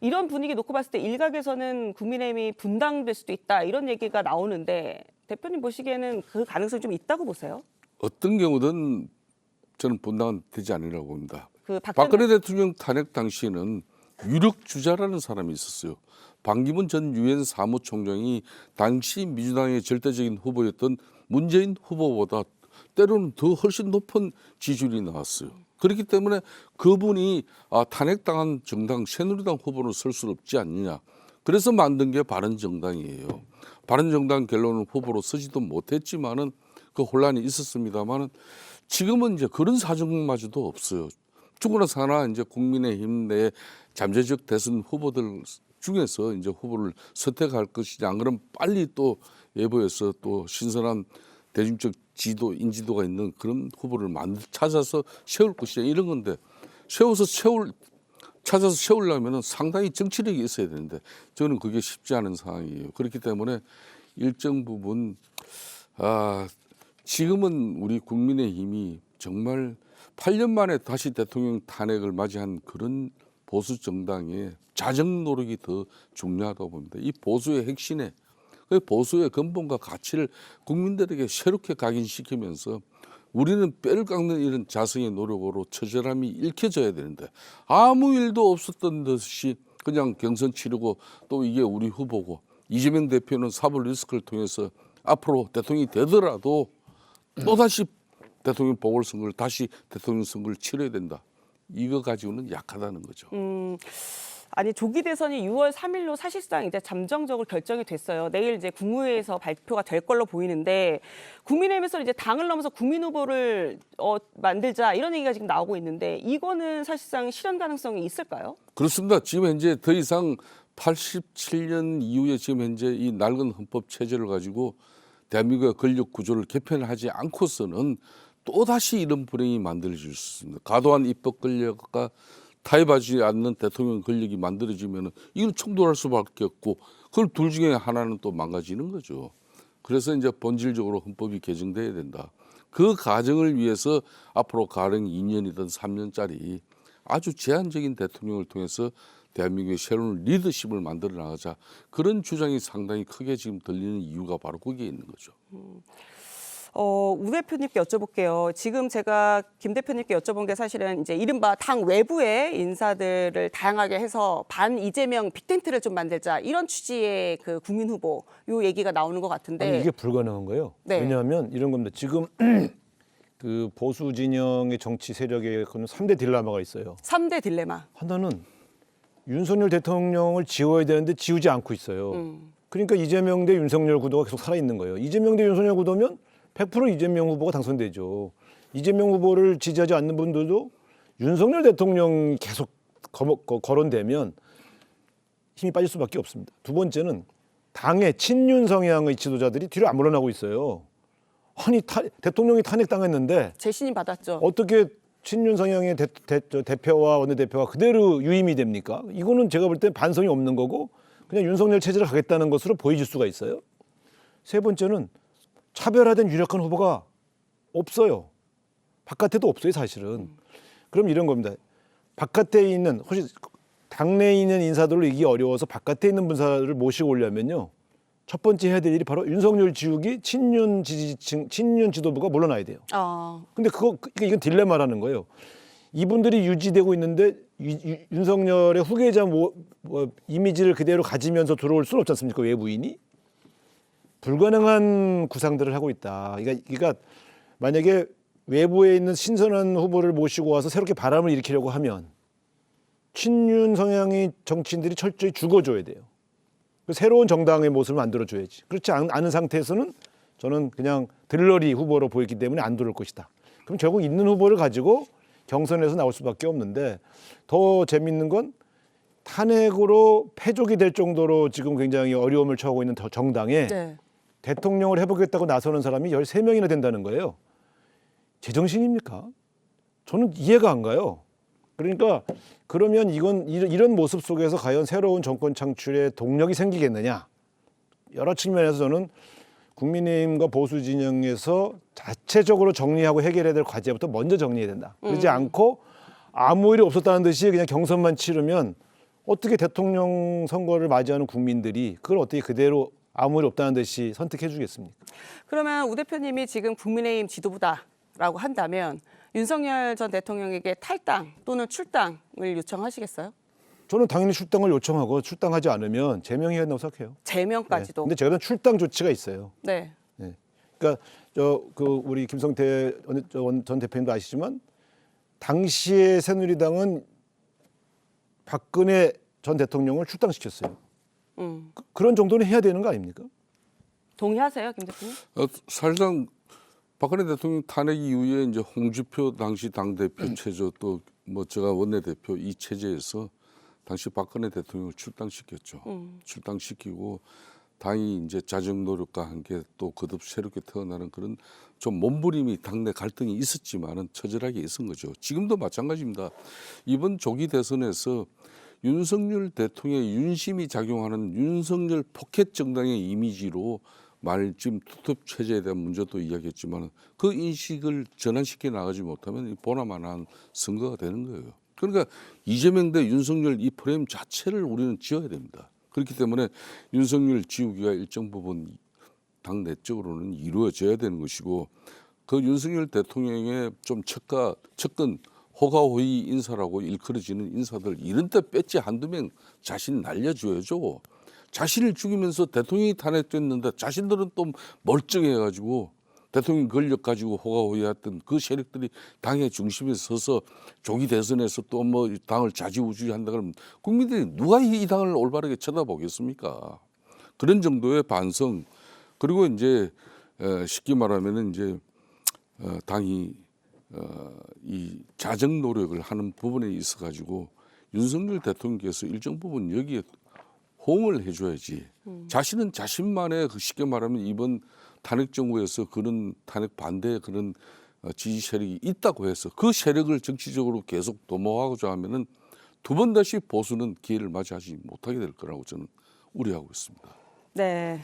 이런 분위기 놓고 봤을 때 일각에서는 국민의힘이 분당될 수도 있다 이런 얘기가 나오는데 대표님 보시기에는 그 가능성이 좀 있다고 보세요? 어떤 경우든 저는 분당은 되지 않으라고 봅니다. 그 박근혜 대통령 탄핵 당시에는 유력 주자라는 사람이 있었어요. 반기문 전 유엔 사무총장이 당시 민주당의 절대적인 후보였던 문재인 후보보다 때로는 더 훨씬 높은 지지율이 나왔어요. 그렇기 때문에 그분이 탄핵당한 정당 새누리당 후보로 설 수 없지 않느냐. 그래서 만든 게 바른정당이에요. 바른정당 결론은 후보로 서지도 못했지만은 그 혼란이 있었습니다만은 지금은 이제 그런 사정마저도 없어요. 죽으나 사나 이제 국민의힘 내 잠재적 대선 후보들 중에서 이제 후보를 선택할 것이냐, 안 그러면 빨리 또 예보에서 또 신선한 대중적 지도, 인지도가 있는 그런 후보를 찾아서 세울 것이냐 이런 건데 찾아서 세우려면 상당히 정치력이 있어야 되는데 저는 그게 쉽지 않은 상황이에요. 그렇기 때문에 일정 부분 지금은 우리 국민의힘이 정말 8년 만에 다시 대통령 탄핵을 맞이한 그런 보수 정당의 자정 노력이 더 중요하다고 봅니다. 이 보수의 핵심에 그 보수의 근본과 가치를 국민들에게 새롭게 각인시키면서 우리는 뼈를 깎는 이런 자성의 노력으로 처절함이 읽혀져야 되는데 아무 일도 없었던 듯이 그냥 경선 치르고 또 이게 우리 후보고 이재명 대표는 사법 리스크를 통해서 앞으로 대통령이 되더라도 또다시 대통령 보궐선거를 다시 대통령 선거를 치러야 된다. 이거 가지고는 약하다는 거죠. 아니 조기 대선이 6월 3일로 사실상 이제 잠정적으로 결정이 됐어요. 내일 이제 국무회의에서 발표가 될 걸로 보이는데 국민의힘에서 이제 당을 넘어서 국민 후보를 만들자 이런 얘기가 지금 나오고 있는데 이거는 사실상 실현 가능성이 있을까요? 그렇습니다. 지금 현재 더 이상 87년 이후에 지금 현재 이 낡은 헌법 체제를 가지고 대한민국의 권력 구조를 개편하지 않고서는 또다시 이런 불행이 만들어질 수 있습니다. 과도한 입법 권력과 타협하지 않는 대통령 권력이 만들어지면 이건 충돌할 수밖에 없고 그걸 둘 중에 하나는 또 망가지는 거죠. 그래서 이제 본질적으로 헌법이 개정돼야 된다. 그 과정을 위해서 앞으로 가령 2년이든 3년짜리 아주 제한적인 대통령을 통해서 대한민국의 새로운 리더십을 만들어 나가자. 그런 주장이 상당히 크게 지금 들리는 이유가 바로 거기에 있는 거죠. 우 대표님께 여쭤볼게요. 지금 제가 김 대표님께 여쭤본 게 사실은 이제 이른바 당 외부의 인사들을 다양하게 해서 반 이재명 빅텐트를 좀 만들자 이런 취지의 그 국민 후보 요 얘기가 나오는 것 같은데 아니, 이게 불가능한 거예요. 네. 왜냐하면 이런 겁니다. 지금 그 보수 진영의 정치 세력에 그런 3대 딜레마가 있어요. 3대 딜레마. 하나는 윤석열 대통령을 지워야 되는데 지우지 않고 있어요. 그러니까 이재명 대 윤석열 구도가 계속 살아있는 거예요. 이재명 대 윤석열 구도면 100% 이재명 후보가 당선되죠. 이재명 후보를 지지하지 않는 분들도 윤석열 대통령이 계속 거론되면 힘이 빠질 수밖에 없습니다. 두 번째는 당의 친윤 성향의 지도자들이 뒤로 안 물러나고 있어요. 아니 대통령이 탄핵당했는데 재신임 받았죠. 어떻게 친윤 성향의 대표와 원내대표가 그대로 유임이 됩니까? 이거는 제가 볼 때 반성이 없는 거고 그냥 윤석열 체제를 가겠다는 것으로 보여질 수가 있어요. 세 번째는 차별화된 유력한 후보가 없어요. 바깥에도 없어요, 사실은. 그럼 이런 겁니다. 바깥에 있는 혹시 당내에 있는 인사들로 이기 어려워서 바깥에 있는 분사를 모시고 오려면요. 첫 번째 해야 될 일이 바로 윤석열 지우기 친윤 지지층, 친윤 지도부가 물러나야 돼요. 근데 이건 딜레마라는 거예요. 이분들이 유지되고 있는데 윤석열의 후계자 이미지를 그대로 가지면서 들어올 수는 없지 않습니까? 외부인이. 불가능한 구상들을 하고 있다. 그러니까 만약에 외부에 있는 신선한 후보를 모시고 와서 새롭게 바람을 일으키려고 하면 친윤 성향의 정치인들이 철저히 죽어줘야 돼요. 새로운 정당의 모습을 만들어줘야지. 그렇지 않은 상태에서는 저는 그냥 들러리 후보로 보이기 때문에 안 들어올 것이다. 그럼 결국 있는 후보를 가지고 경선에서 나올 수밖에 없는데 더 재밌는 건 탄핵으로 패족이 될 정도로 지금 굉장히 어려움을 처하고 있는 정당에 대통령을 해보겠다고 나서는 사람이 13명이나 된다는 거예요. 제정신입니까? 저는 이해가 안 가요. 그러니까 그러면 이런 모습 속에서 과연 새로운 정권 창출에 동력이 생기겠느냐. 여러 측면에서 저는 국민의힘과 보수 진영에서 자체적으로 정리하고 해결해야 될 과제부터 먼저 정리해야 된다. 그러지 않고 아무 일이 없었다는 듯이 그냥 경선만 치르면 어떻게 대통령 선거를 맞이하는 국민들이 그걸 어떻게 그대로 아무 일 없다는 듯이 선택해 주겠습니까? 그러면 우 대표님이 지금 국민의힘 지도부다라고 한다면 윤석열 전 대통령에게 탈당 또는 출당을 요청하시겠어요? 저는 당연히 출당을 요청하고 출당하지 않으면 제명해야 한다고 생각해요. 제명까지도. 근데 저희는 출당 조치가 있어요. 네. 그러니까 우리 김성태 전 대표님도 아시지만 당시에 새누리당은 박근혜 전 대통령을 출당시켰어요. 그런 정도는 해야 되는 거 아닙니까? 동의하세요, 김 대표님? 사실상 박근혜 대통령 탄핵 이후에 이제 홍준표 당시 당대표 체제 또 뭐 제가 원내대표 이 체제에서 당시 박근혜 대통령을 출당시켰죠. 출당시키고 당이 이제 자정 노력과 함께 또 거듭 새롭게 태어나는 그런 좀 몸부림이 당내 갈등이 있었지만은 처절하게 있은 거죠. 지금도 마찬가지입니다. 이번 조기 대선에서 윤석열 대통령의 윤심이 작용하는 윤석열 포켓 정당의 이미지로 말찜 투톱 체제에 대한 문제도 이야기했지만 그 인식을 전환시켜 나가지 못하면 보나마나한 선거가 되는 거예요. 그러니까 이재명 대 윤석열 이 프레임 자체를 우리는 지어야 됩니다. 그렇기 때문에 윤석열 지우기가 일정 부분 당 내적으로는 이루어져야 되는 것이고 그 윤석열 대통령의 좀 척근 호가호위 인사라고 일컬어지는 인사들 이런 때 뺐지 한두 명 자신 날려줘야죠. 자신을 죽이면서 대통령이 탄핵됐는데 자신들은 또 멀쩡해가지고 대통령 권력 가지고 호가호위했던 그 세력들이 당의 중심에 서서 조기 대선에서 또 뭐 당을 좌지우지한다 그러면 국민들이 누가 이 당을 올바르게 쳐다보겠습니까? 그런 정도의 반성 그리고 이제 쉽게 말하면은 이제 당이 이 자정 노력을 하는 부분에 있어 가지고 윤석열 대통령께서 일정 부분 여기에 호응을 해줘야지. 자신은 자신만의 쉽게 말하면 이번 탄핵 정부에서 그런 탄핵 반대의 그런 지지 세력이 있다고 해서 그 세력을 정치적으로 계속 도모하고자 하면은 두 번 다시 보수는 기회를 맞이하지 못하게 될 거라고 저는 우려하고 있습니다. 네,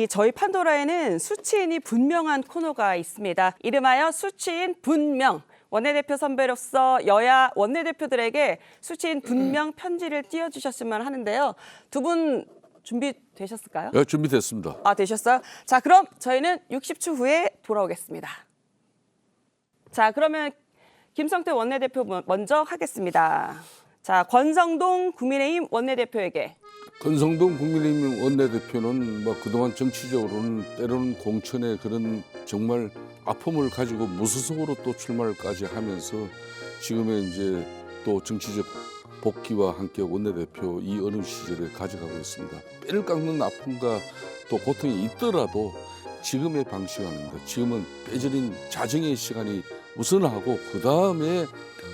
저희 판도라에는 수치인이 분명한 코너가 있습니다. 이름하여 수치인 분명. 원내대표 선배로서 여야 원내대표들에게 수치인 분명 편지를 띄워주셨으면 하는데요. 두 분 준비되셨을까요? 네, 준비됐습니다. 아, 되셨어요? 자, 그럼 저희는 60초 후에 돌아오겠습니다. 자, 그러면 김성태 원내대표 먼저 하겠습니다. 자, 권성동 국민의힘 원내대표에게. 권성동 국민의힘 원내대표는 뭐 그동안 정치적으로는 때로는 공천의 그런 정말 아픔을 가지고 무소속으로 또 출마까지 하면서 지금의 이제 또 정치적 복귀와 함께 원내대표 이 어느 시절에 가져가고 있습니다. 뼈를 깎는 아픔과 또 고통이 있더라도 지금의 방식이 아닙니다. 지금은 빼저린 자정의 시간이 우선하고 그 다음에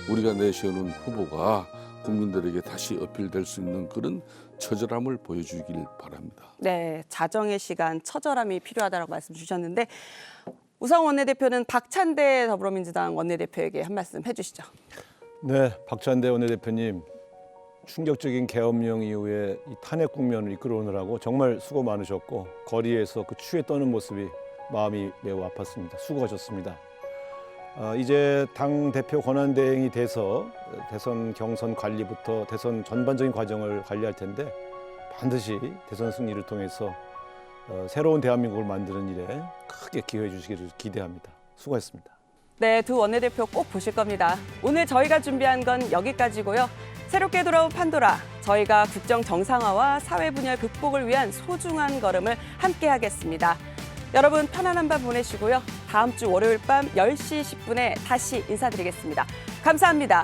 우리가 내세우는 후보가 국민들에게 다시 어필될 수 있는 그런 처절함을 보여주길 바랍니다. 네, 자정의 시간, 처절함이 필요하다고 말씀 주셨는데 우상호 원내대표는 박찬대 더불어민주당 원내대표에게 한 말씀 해주시죠. 네, 박찬대 원내대표님 충격적인 계엄령 이후에 이 탄핵 국면을 이끌어오느라고 정말 수고 많으셨고 거리에서 그 추위에 떠는 모습이 마음이 매우 아팠습니다. 수고하셨습니다. 이제 당 대표 권한대행이 돼서 대선 경선 관리부터 대선 전반적인 과정을 관리할 텐데 반드시 대선 승리를 통해서 새로운 대한민국을 만드는 일에 크게 기여해 주시기를 기대합니다. 수고하셨습니다. 네, 두 원내대표 꼭 보실 겁니다. 오늘 저희가 준비한 건 여기까지고요. 새롭게 돌아온 판도라, 저희가 국정 정상화와 사회 분열 극복을 위한 소중한 걸음을 함께 하겠습니다. 여러분 편안한 밤 보내시고요. 다음 주 월요일 밤 10시 10분에 다시 인사드리겠습니다. 감사합니다.